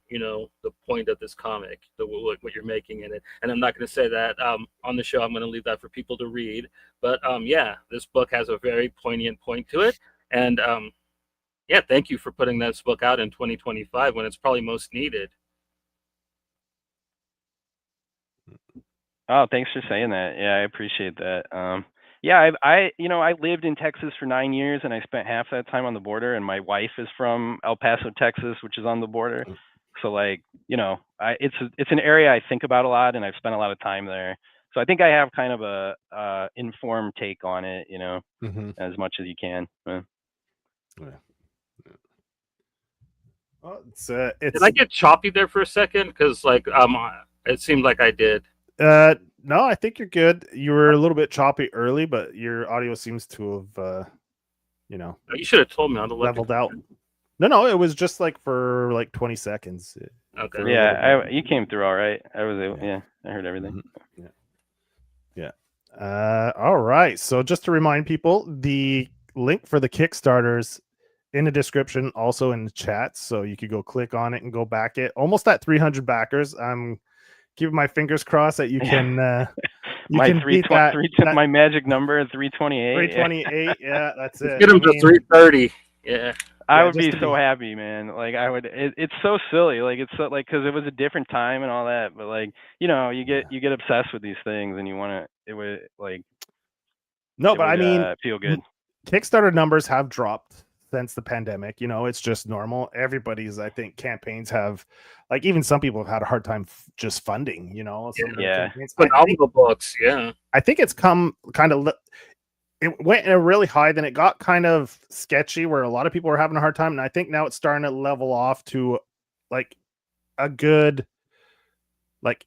you know, the point of this comic, what you're making in it. And I'm not going to say that on the show. I'm going to leave that for people to read. But yeah, this book has a very poignant point to it. And yeah, thank you for putting this book out in 2025 when it's probably most needed. Oh, thanks for saying that. Yeah, I appreciate that. Yeah, I lived in Texas for 9 years, and I spent half that time on the border. And my wife is from El Paso, Texas, which is on the border. So like, it's an area I think about a lot, and I've spent a lot of time there. So I think I have kind of a informed take on it, as much as you can. Yeah. Well, Did I get choppy there for a second? Because like it seemed like I did. No, I think you're good. You were a little bit choppy early, but your audio seems to have You should have told me. I'd have leveled out. No, it was just like for like 20 seconds. Okay. Yeah, you came through all right. I was able, I heard everything. Yeah. All right. So just to remind people, the link for the Kickstarters in the description, also in the chat, so you could go click on it and go back it. Almost at 300 backers. I'm keeping my fingers crossed that you can beat that. My magic number, 328. 328. Yeah, that's it. Get him to 330. Yeah. I would be so happy, man. Like I would. It's so silly. Like it's so like because it was a different time and all that. But like you get obsessed with these things and you want to. It would like. No, but I mean, feel good. Kickstarter numbers have dropped since the pandemic. It's just normal. Everybody's, I think, campaigns have, like, even some people have had a hard time just funding. Phenomenal books. Yeah. I think it's come kind of. It went in a really high, then it got kind of sketchy where a lot of people were having a hard time. And I think now it's starting to level off to like a good, like,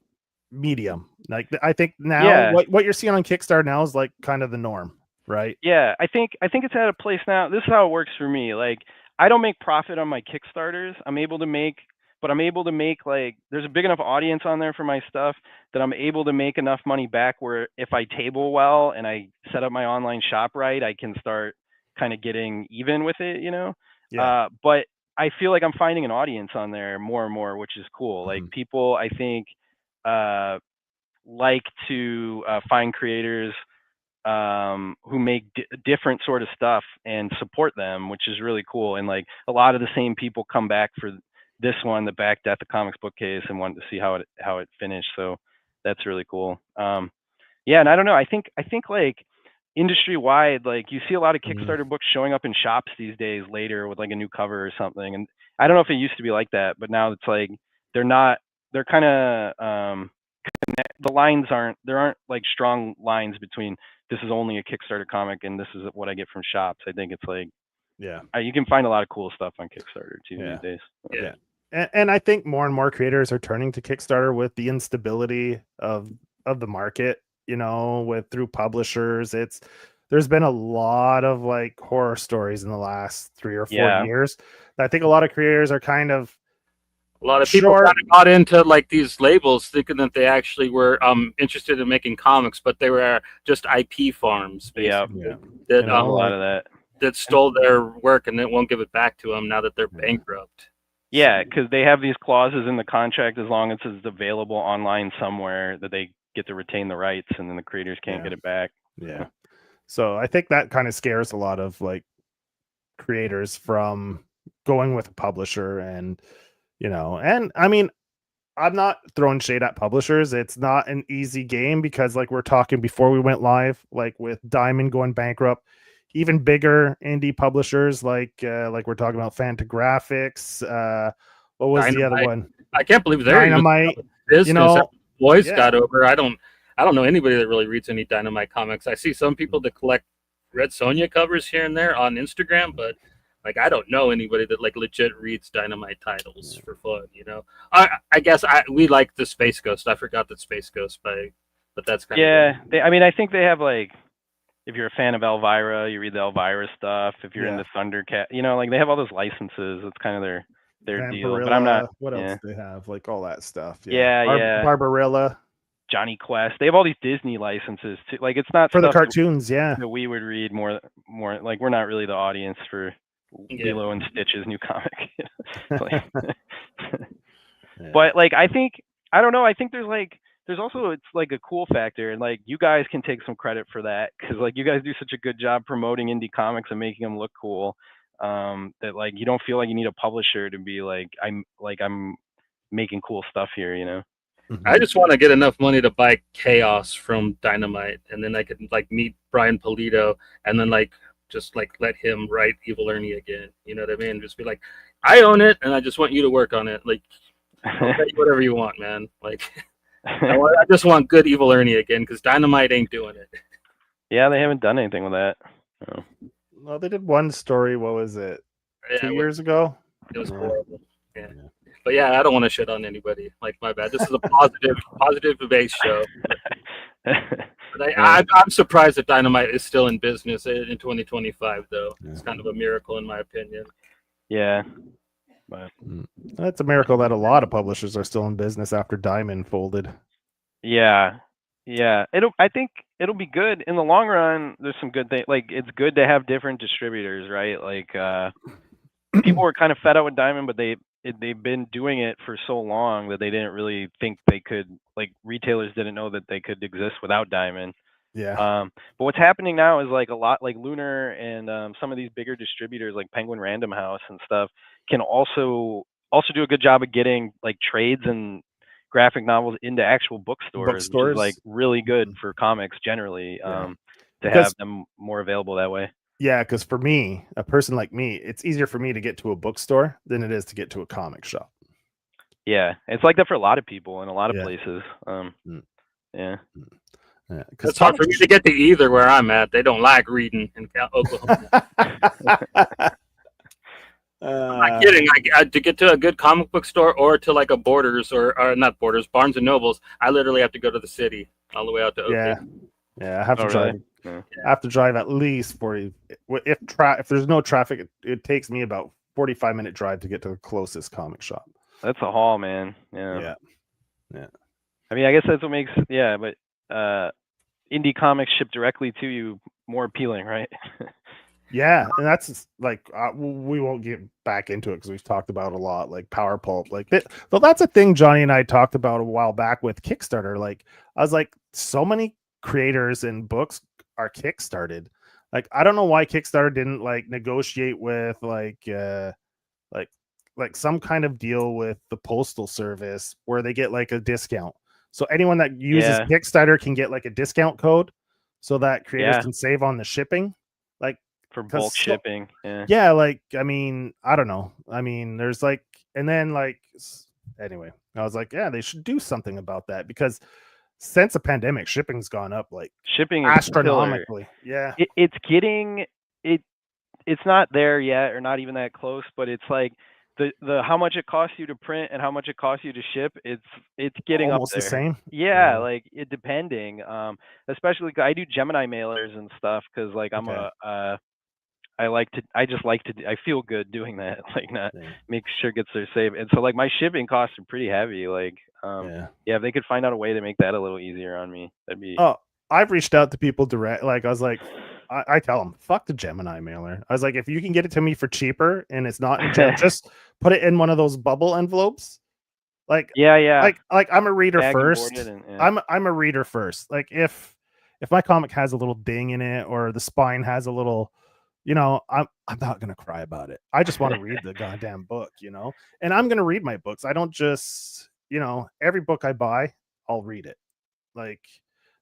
medium. Like, I think now what you're seeing on Kickstarter now is like kind of the norm, right? Yeah, I think it's at a place now. This is how it works for me. Like, I don't make profit on my Kickstarters. I'm able to make like, there's a big enough audience on there for my stuff that I'm able to make enough money back where if I table well and I set up my online shop right, I can start kind of getting even with it, Yeah. But I feel like I'm finding an audience on there more and more, which is cool. Like people, I think, like to find creators who make different sort of stuff and support them, which is really cool. And like a lot of the same people come back for this one that backed at the comics bookcase and wanted to see how it finished. So that's really cool. And I don't know. I think like industry wide, like you see a lot of Kickstarter books showing up in shops these days later with like a new cover or something. And I don't know if it used to be like that, but now it's like they're kind of there aren't like strong lines between this is only a Kickstarter comic and this is what I get from shops. I think it's like, you can find a lot of cool stuff on Kickstarter too these days. Yeah. And I think more and more creators are turning to Kickstarter with the instability of the market, through publishers. There's been a lot of like horror stories in the last 3 or 4 years. I think a lot of creators are kind of, a lot of people kind of got into like these labels thinking that they actually were interested in making comics, but they were just IP farms, basically. That a lot of that stole their work and then won't give it back to them now that they're bankrupt. Yeah, because they have these clauses in the contract as long as it's available online somewhere that they get to retain the rights, and then the creators can't get it back. Yeah. So I think that kind of scares a lot of like creators from going with a publisher and and I mean, I'm not throwing shade at publishers. It's not an easy game because like we're talking before we went live, like with Diamond going bankrupt, even bigger indie publishers like we're talking about Fantagraphics. What was Dynamite. the other one? I can't believe they're Dynamite. Business. Boys got over. I don't know anybody that really reads any Dynamite comics. I see some people that collect Red Sonja covers here and there on Instagram, but like I don't know anybody that like legit reads Dynamite titles for fun. I guess we like the Space Ghost. I forgot that Space Ghost but that's kind of I think they have like, if you're a fan of Elvira, you read the Elvira stuff. If you're into Thundercat, like they have all those licenses. It's kind of their deal. But I'm not. What else do they have? Like all that stuff. Barbarella, Johnny Quest. They have all these Disney licenses too. Like it's not for the cartoons. That we would read more. Like we're not really the audience for Lilo and Stitch's new comic. But like I don't know. I think there's also it's like a cool factor, and like you guys can take some credit for that because like you guys do such a good job promoting indie comics and making them look cool, that like you don't feel like you need a publisher to be like I'm making cool stuff here. I just want to get enough money to buy Chaos from Dynamite, and then I could like meet Brian Polito, and then like just like let him write Evil Ernie again. You know what I mean? Just be like, I own it, and I just want you to work on it. Like, I'll pay you whatever you want, man. Like, I just want good Evil Ernie again because Dynamite ain't doing it. Yeah, they haven't done anything with that. Oh. Well, they did one story. What was it? Yeah, 2 years ago. It was horrible. Yeah. But yeah, I don't want to shit on anybody. Like, my bad. This is a positive based show. But I'm surprised that Dynamite is still in business in 2025, though. It's kind of a miracle, in my opinion. Yeah. But That's a miracle that a lot of publishers are still in business after Diamond folded. yeah. I think it'll be good in the long run. There's some good things. Like, it's good to have different distributors, right? Like, people were kind of fed up with Diamond, but they've been doing it for so long that they didn't really think they could, like, retailers didn't know that they could exist without Diamond. Yeah. But what's happening now is like a lot like Lunar and some of these bigger distributors like Penguin Random House and stuff can also do a good job of getting like trades and graphic novels into actual bookstores, which is like really good for comics generally, to have them more available that way. Yeah, because for me, a person like me, it's easier for me to get to a bookstore than it is to get to a comic shop. Yeah, it's like that for a lot of people in a lot of places. Yeah. It's hard for me to get to either where I'm at. They don't like reading in Oklahoma. I'm not kidding. To get to a good comic book store or to like a Borders or not Borders, Barnes and Nobles, I literally have to go to the city all the way out to Oakland. Yeah, I have to drive. Yeah. I have to drive at least 40. If there's no traffic, it takes me about 45-minute drive to get to the closest comic shop. That's a haul, man. Yeah. I mean, I guess that's what makes but indie comics shipped directly to you more appealing, right? Yeah, and that's like we won't get back into it because we've talked about a lot, like Power Pulp, like well, that's a thing Johnny and I talked about a while back with Kickstarter. Like, I was like, so many creators and books are kickstarted. Like, I don't know why Kickstarter didn't like negotiate with like some kind of deal with the postal service where they get like a discount. So anyone that uses Kickstarter can get like a discount code so that creators can save on the shipping. Like, for bulk shipping. Yeah, like, I mean, I don't know. I mean, there's like, and then like, anyway, I was like, yeah, they should do something about that because since the pandemic, shipping's gone up like shipping astronomically. Yeah, it's getting it's not there yet or not even that close, but it's like the how much it costs you to print and how much it costs you to ship, it's getting almost up there. The same. Yeah, like it depending. Especially I do Gemini mailers and stuff because like I'm I feel good doing that, like make sure it gets there safe. And so like my shipping costs are pretty heavy. Like if they could find out a way to make that a little easier on me, that'd be. Oh, I've reached out to people direct. Like, I was like, I tell them, fuck the Gemini mailer. I was like, if you can get it to me for cheaper and it's not in just put it in one of those bubble envelopes. Like, like I'm a reader first. I'm a reader first. Like, if my comic has a little ding in it or the spine has a little, you know, I'm not gonna cry about it. I just want to read the goddamn book, you know. And I'm gonna read my books. I don't just, you know, every book I buy, I'll read it. Like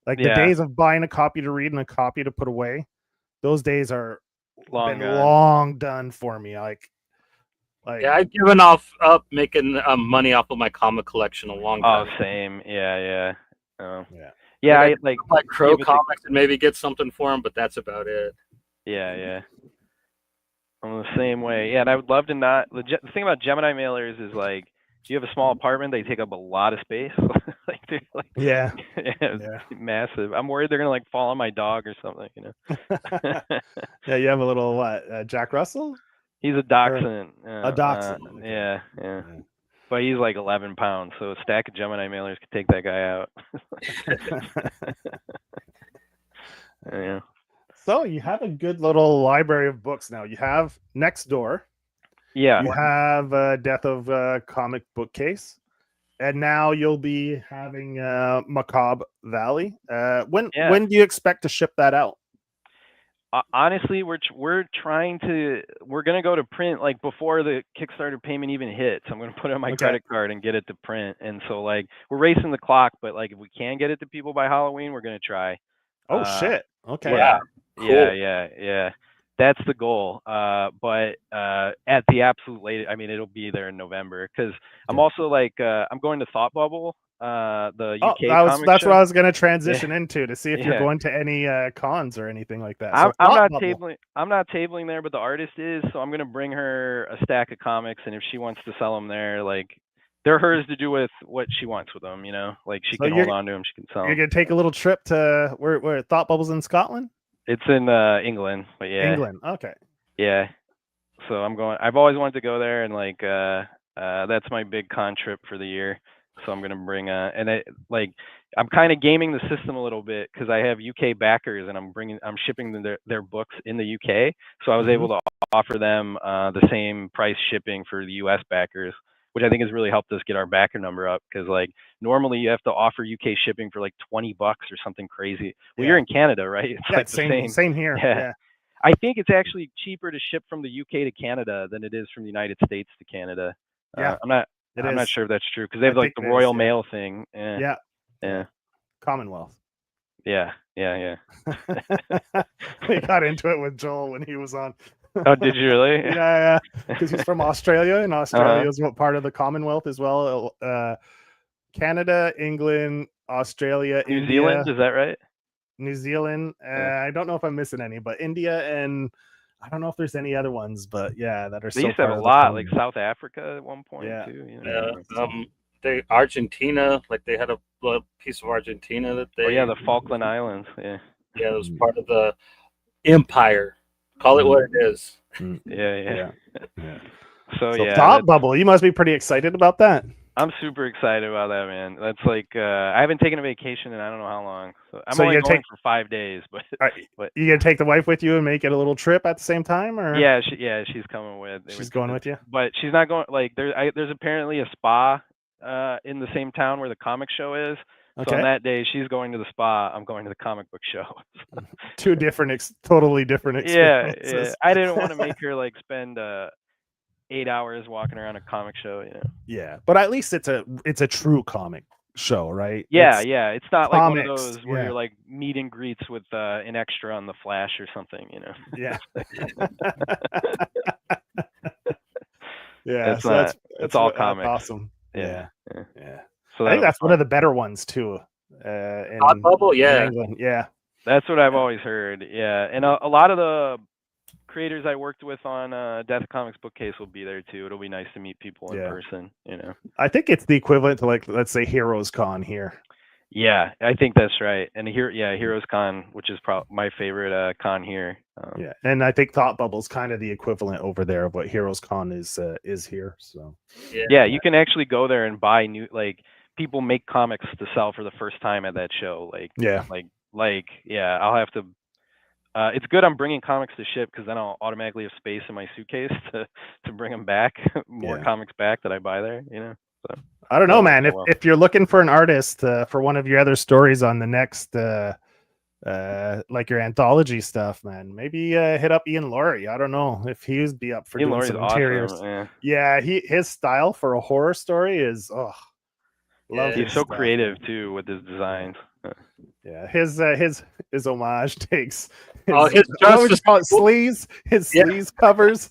the days of buying a copy to read and a copy to put away, those days are long done for me. Like I've given up making money off of my comic collection a long time. Oh, same. I like Crow comics and maybe get something for them, but that's about it. I'm the same way. Yeah, and I would love to not. The thing about Gemini mailers is like, if you have a small apartment, they take up a lot of space. Like they're like, massive. I'm worried they're gonna like fall on my dog or something, you know. Yeah, you have a little what? Jack Russell? He's a dachshund. A dachshund. Yeah. But he's like 11 pounds, so a stack of Gemini mailers could take that guy out. Yeah. So you have a good little library of books now. You have Next Door. Yeah. You have Death of Comic Bookcase. And now you'll be having Macabre Valley. When do you expect to ship that out? Honestly, we're gonna go to print like before the Kickstarter payment even hits. I'm gonna put it on my credit card and get it to print. And so like we're racing the clock, but like if we can get it to people by Halloween, we're gonna try. Oh shit. Okay. Yeah. Cool. Yeah. That's the goal. But at the absolute latest, I mean, it'll be there in November because I'm also like I'm going to Thought Bubble. The UK that's show. what I was going to transition into to see if you're going to any cons or anything like that. So I'm not tabling there, but the artist is. So I'm going to bring her a stack of comics, and if she wants to sell them there, like they're hers to do with what she wants with them. You know, like she can hold on to them, she can sell them. You're going to take a little trip to where Thought Bubble's in Scotland? It's in England, but yeah. England, okay. Yeah. So I'm going. I've always wanted to go there, and like that's my big con trip for the year. So I'm gonna bring I'm kind of gaming the system a little bit because I have UK backers and I'm shipping their books in the UK. So I was able to offer them the same price shipping for the US backers, which I think has really helped us get our backer number up. Because like normally you have to offer UK shipping for like $20 or something crazy. Well, you're in Canada, right? It's like the same here. Yeah. I think it's actually cheaper to ship from the UK to Canada than it is from the United States to Canada. Yeah. I'm not sure if that's true because they have like the Royal Mail thing. Yeah. Commonwealth. Yeah. We got into it with Joel when he was on. Oh, did you really? Yeah. Because he's from Australia, and Australia is part of the Commonwealth as well. Canada, England, Australia, New India, Zealand. Is that right? New Zealand. I don't know if I'm missing any, but India and I don't know if there's any other ones, but yeah, that are. They used to have a lot, like South Africa at one point too. You know? Argentina, like they had a piece of Argentina that they. Oh yeah, the Falkland Islands. Yeah. Yeah, it was part of the empire. Call it what it is. Yeah. So Thought Bubble, you must be pretty excited about that. I'm super excited about that, man. That's like I haven't taken a vacation in I don't know how long. So I'm only going for 5 days, but you gonna take the wife with you and make it a little trip at the same time, or she's coming with. She's going with you, but she's not going. Like there's apparently a spa in the same town where the comic show is. So on that day, she's going to the spa. I'm going to the comic book show. Two totally different experiences. Yeah. I didn't want to make her like spend 8 hours walking around a comic show, you know. Yeah, but at least it's a true comic show, right? It's not like one of those where you're like meet and greets with an extra on the Flash or something, you know. Yeah. It's all comics. Awesome. Yeah. So I think that's one of the better ones too. Thought Bubble, in England. Yeah. That's what I've always heard. Yeah, and a lot of the creators I worked with on Death Comics Bookcase will be there too. It'll be nice to meet people in person, you know. I think it's the equivalent to like, let's say, Heroes Con here. Yeah, I think that's right. And Heroes Con, which is my favorite con here. And I think Thought Bubble's kind of the equivalent over there of what Heroes Con is here. So you can actually go there and buy new, like people make comics to sell for the first time at that show. I'll have to. It's good I'm bringing comics to ship because then I'll automatically have space in my suitcase to bring them back, more comics back that I buy there, you know. So I don't know, man. If you're looking for an artist for one of your other stories on the next, like your anthology stuff, man, maybe hit up Ian Laurie. I don't know if he'd be up for doing some interiors. Awesome, his style for a horror story is he's so creative too with his designs. Yeah, his homage takes his sleeves, sleeves covers.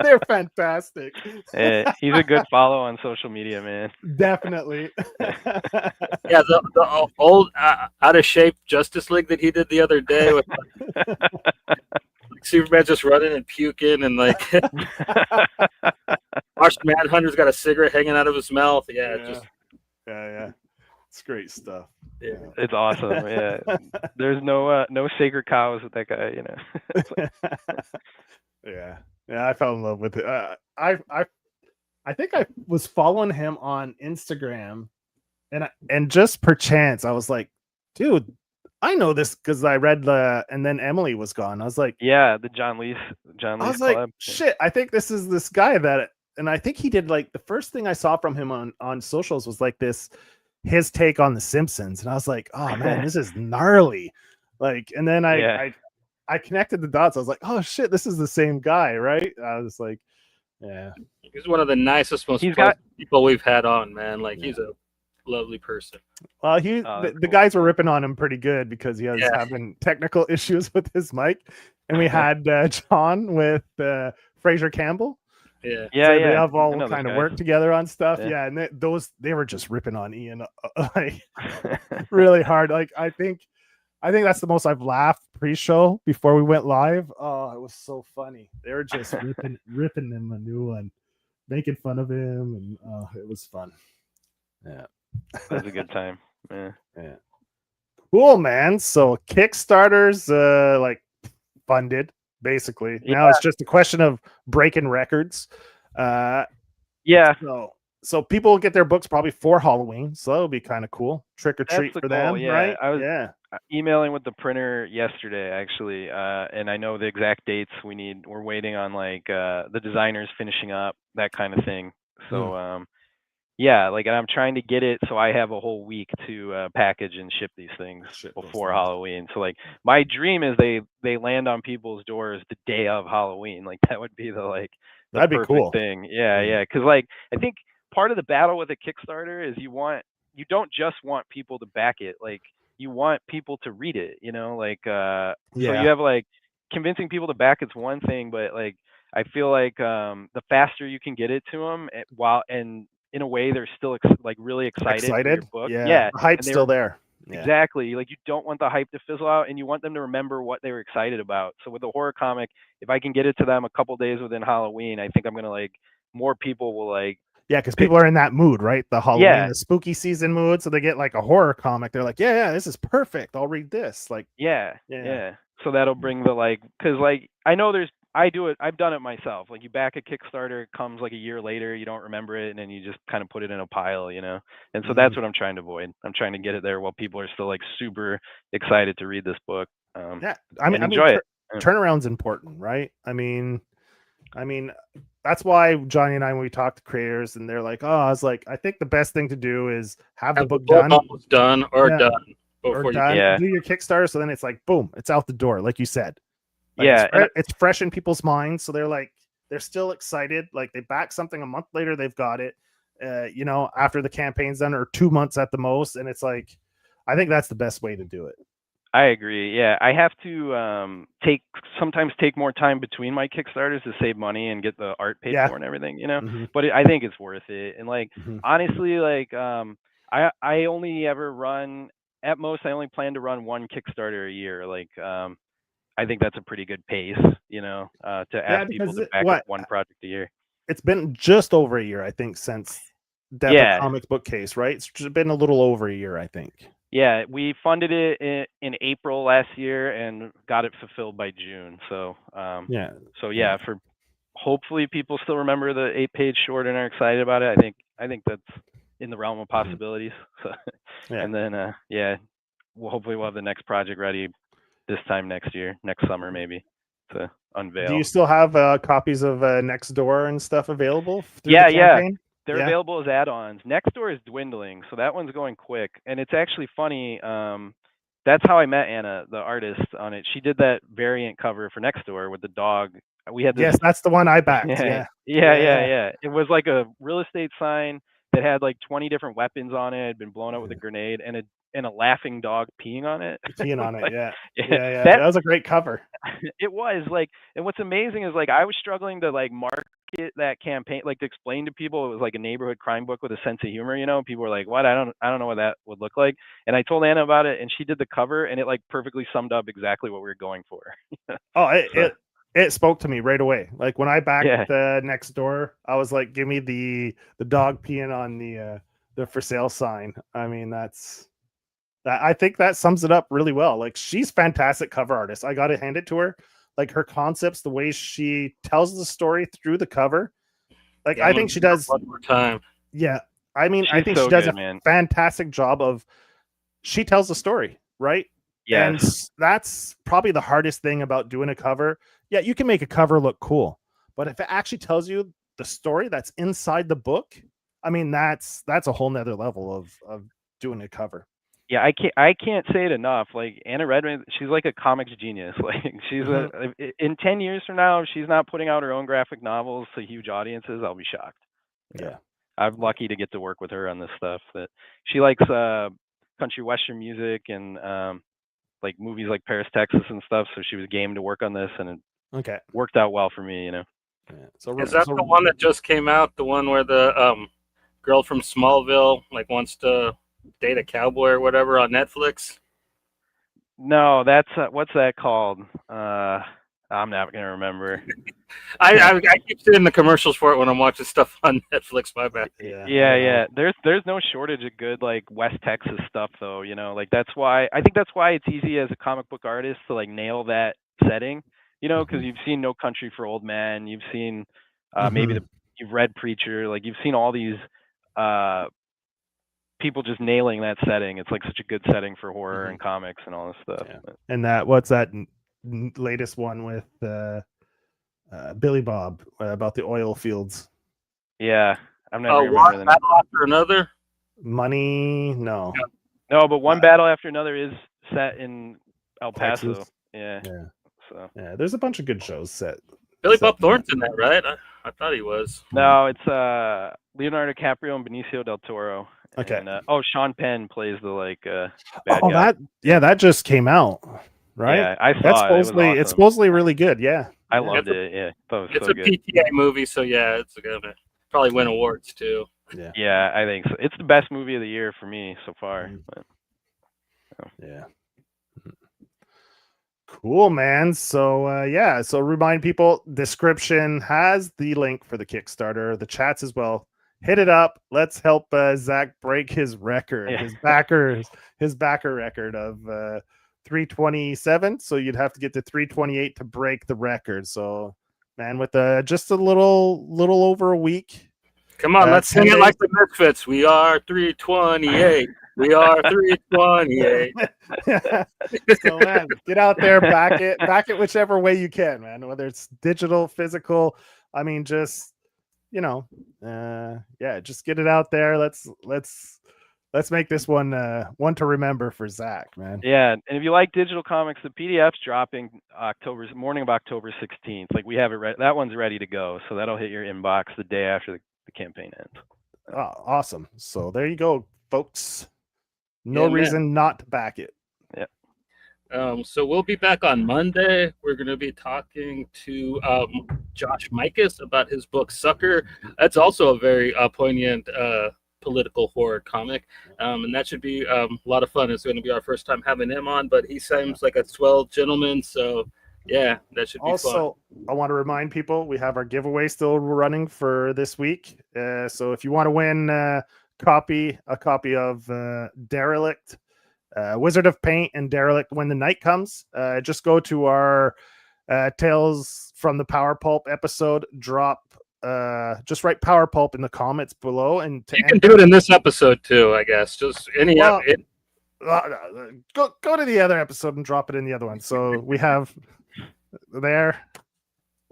They're fantastic. He's a good follow on social media, man. Definitely. Yeah, the old out of shape Justice League that he did the other day with like Superman just running and puking and like Martian Manhunter's got a cigarette hanging out of his mouth. Yeah. It's great stuff. Yeah, it's awesome. Yeah, there's no sacred cows with that guy, you know. I fell in love with it. I think I was following him on Instagram, and just perchance I was like, dude, I know this because I read and then Emily was gone. I was like, the John Lee's I was like, shit, I think this is this guy and I think he did like the first thing I saw from him on socials was like his take on The Simpsons, and I was like, oh man, this is gnarly. Like, and then I I connected the dots. I was like, oh shit, this is the same guy, right? I was like, yeah. He's one of the nicest, most He's pleasant people we've had on, man. Like, Yeah. he's a lovely person. Well, that's the cool. guys were ripping on him pretty good because he was Yeah. having technical issues with his mic, and we had John with Fraser Campbell. Yeah. Yeah, So yeah. they have I all know those kind of guys. work together on stuff. Yeah. Yeah, and they were just ripping on Ian like really hard. Like I think that's the most I've laughed pre-show before we went live. Oh, it was so funny. They were just ripping him a new one, making fun of him, and it was fun. Yeah, That was a good time. Yeah. yeah. Cool, man. So Kickstarter's like funded basically. Now Yeah. it's just a question of breaking records. Yeah. So people will get their books probably for Halloween, so that'll be kind of cool. Trick or That's treat the for goal, them, yeah. right? I was Yeah. emailing with the printer yesterday, actually, and I know the exact dates we need. We're waiting on like the designers finishing up, that kind of thing. So yeah, like, and I'm trying to get it so I have a whole week to package and ship these things before Halloween. So like my dream is they land on people's doors the day of Halloween. Like that would be the That'd be perfect cool. thing. Yeah, Yeah. yeah. Because like I think part of the battle with a Kickstarter is you don't just want people to back it. Like you want people to read it. You know, like so Yeah. you have like convincing people to back it's one thing, but like I feel like the faster you can get it to them, and in a way they're still like really excited for your book. Yeah. The hype's and still there. Yeah. Exactly. Like you don't want the hype to fizzle out, and you want them to remember what they were excited about. So with the horror comic, if I can get it to them a couple days within Halloween, I think I'm gonna like more people will like. Yeah, because people are in that mood, right? The Halloween, Yeah. the spooky season mood. So they get like a horror comic. They're like, yeah, this is perfect. I'll read this. Like, Yeah. Yeah. So that'll bring the because like I know I do it. I've done it myself. Like you back a Kickstarter, it comes like a year later, you don't remember it, and then you just kind of put it in a pile, you know. And so that's what I'm trying to avoid. I'm trying to get it there while people are still like super excited to read this book. Yeah, I mean, enjoy it. Turnaround's important, right? I mean, that's why Johnny and I, when we talk to creators, and they're like, "Oh, I was like, I think the best thing to do is have the book done, almost done, or done or done. Do your Kickstarter, so then it's like, boom, it's out the door, like you said. Like, yeah, it's fresh in people's minds, so they're still excited. Like they back something a month later, they've got it. You know, after the campaign's done, or 2 months at the most, and it's like, I think that's the best way to do it. I agree. Yeah, I have to sometimes take more time between my Kickstarters to save money and get the art paid for and everything, you know. But I think it's worth it. And like honestly, like I only ever run, at most I only plan to run one Kickstarter a year. Like I think that's a pretty good pace, you know, to ask people to back up one project a year. It's been just over a year, I think, since Death of Comics book case, right? It's just been a little over a year, I think. Yeah, we funded it in April last year and got it fulfilled by June. So for hopefully people still remember the 8-page short and are excited about it. I think that's in the realm of possibilities. So and then hopefully we'll have the next project ready this time next summer maybe, to unveil. Do you still have copies of Next Door and stuff available through the campaign? They're available as add-ons. Nextdoor is dwindling, so that one's going quick. And it's actually funny. That's how I met Anna, the artist, on it. She did that variant cover for Nextdoor with the dog. We had this. Yes, that's the one I backed. Yeah. It was like a real estate sign that had like 20 different weapons on it. It had been blown up with a grenade and a laughing dog peeing on it. Peeing on like, it, That was a great cover. It was like, and what's amazing is like I was struggling to like market that campaign, like to explain to people it was like a neighborhood crime book with a sense of humor. You know, people were like, "What? I don't know what that would look like." And I told Anna about it, and she did the cover, and it like perfectly summed up exactly what we were going for. It spoke to me right away. Like when I backed Next Door, I was like, "Give me the dog peeing on the for sale sign." I mean, I think that sums it up really well. Like she's fantastic cover artist. I got to hand it to her. Like her concepts, the way she tells the story through the cover. Like I think she does one more time. Yeah. I mean, I think she does a fantastic job of, she tells the story, right? Yeah. And that's probably the hardest thing about doing a cover. Yeah, you can make a cover look cool, but if it actually tells you the story that's inside the book, I mean, that's a whole nother level of doing a cover. Yeah, I can't say it enough. Like Anna Redman, she's like a comics genius. Like she's in 10 years from now, if she's not putting out her own graphic novels to huge audiences, I'll be shocked. Yeah. I'm lucky to get to work with her on this stuff. That she likes country western music and like movies like Paris, Texas and stuff. So she was game to work on this, and it worked out well for me. Yeah. So is that the one that just came out? The one where the girl from Smallville like wants to date a cowboy or whatever on Netflix? No, that's what's that called? I'm not gonna remember. I keep seeing the commercials for it when I'm watching stuff on Netflix. My bad. Yeah. There's no shortage of good like West Texas stuff though. Like I think that's why it's easy as a comic book artist to like nail that setting. Because you've seen No Country for Old Men, you've seen you've read Preacher, like you've seen all these people just nailing that setting. It's like such a good setting for horror and comics and all this stuff. Yeah. And what's that latest one with Billy Bob about the oil fields? Yeah, I'm not remember the name. Battle After Another? Money? No, but One Battle After Another is set in El Paso. Texas. Yeah. So there's a bunch of good shows set. Billy Bob Thornton's in that, right? I thought he was. No, it's Leonardo DiCaprio and Benicio del Toro. Okay. And, Sean Penn plays the bad guy. that just came out, right? Yeah, I saw it. It's supposedly really good. Yeah, I loved it. Yeah, it's so a good. PTA movie, so yeah, it's gonna probably win awards too. Yeah, I think so. It's the best movie of the year for me so far. But, Yeah. Cool, man. So so remind people, description has the link for the Kickstarter, the chats as well. Hit it up. Let's help Zack break his record, his backer record of 327. So you'd have to get to 328 to break the record. So, man, with just a little over a week. Come on, let's sing it like the Misfits. We are 328. We are 328. So, man, get out there, back it whichever way you can, man. Whether it's digital, physical. I mean, just just get it out there. Let's make this one to remember for Zack, man. Yeah, and if you like digital comics, the PDF's dropping morning of October 16th. Like we have it ready. That one's ready to go, so that'll hit your inbox the day after the campaign ends. Oh, awesome. So there you go, folks. No reason not to back it. Yeah. So we'll be back on Monday. We're going to be talking to Josh Mikas about his book Sucker. That's also a very poignant political horror comic, and that should be a lot of fun. It's going to be our first time having him on, but he seems like a swell gentleman. So yeah, that should be also fun. I want to remind people we have our giveaway still running for this week. So if you want to win a copy of Derelict, Wizard of Paint and Derelict When the Night Comes, just go to our Tales from the Power Pulp episode, just write Power Pulp in the comments below, and you can do it in this episode too, I guess. Just go to the other episode and drop it in the other one. So we have there,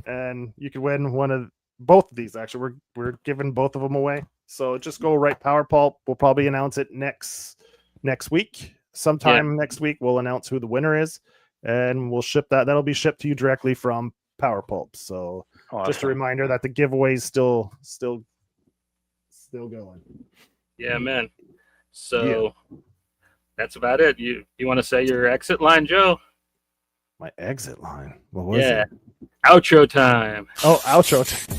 and you can win both of these. Actually, we're giving both of them away. So just go write Power Pulp. We'll probably announce it next week. Sometime next week, we'll announce who the winner is, and we'll ship that. That'll be shipped to you directly from Power Pulp. So just a reminder that the giveaway is still going. Yeah, man. So that's about it. You want to say your exit line, Joe? My exit line. What was it? Outro time. Oh, outro time.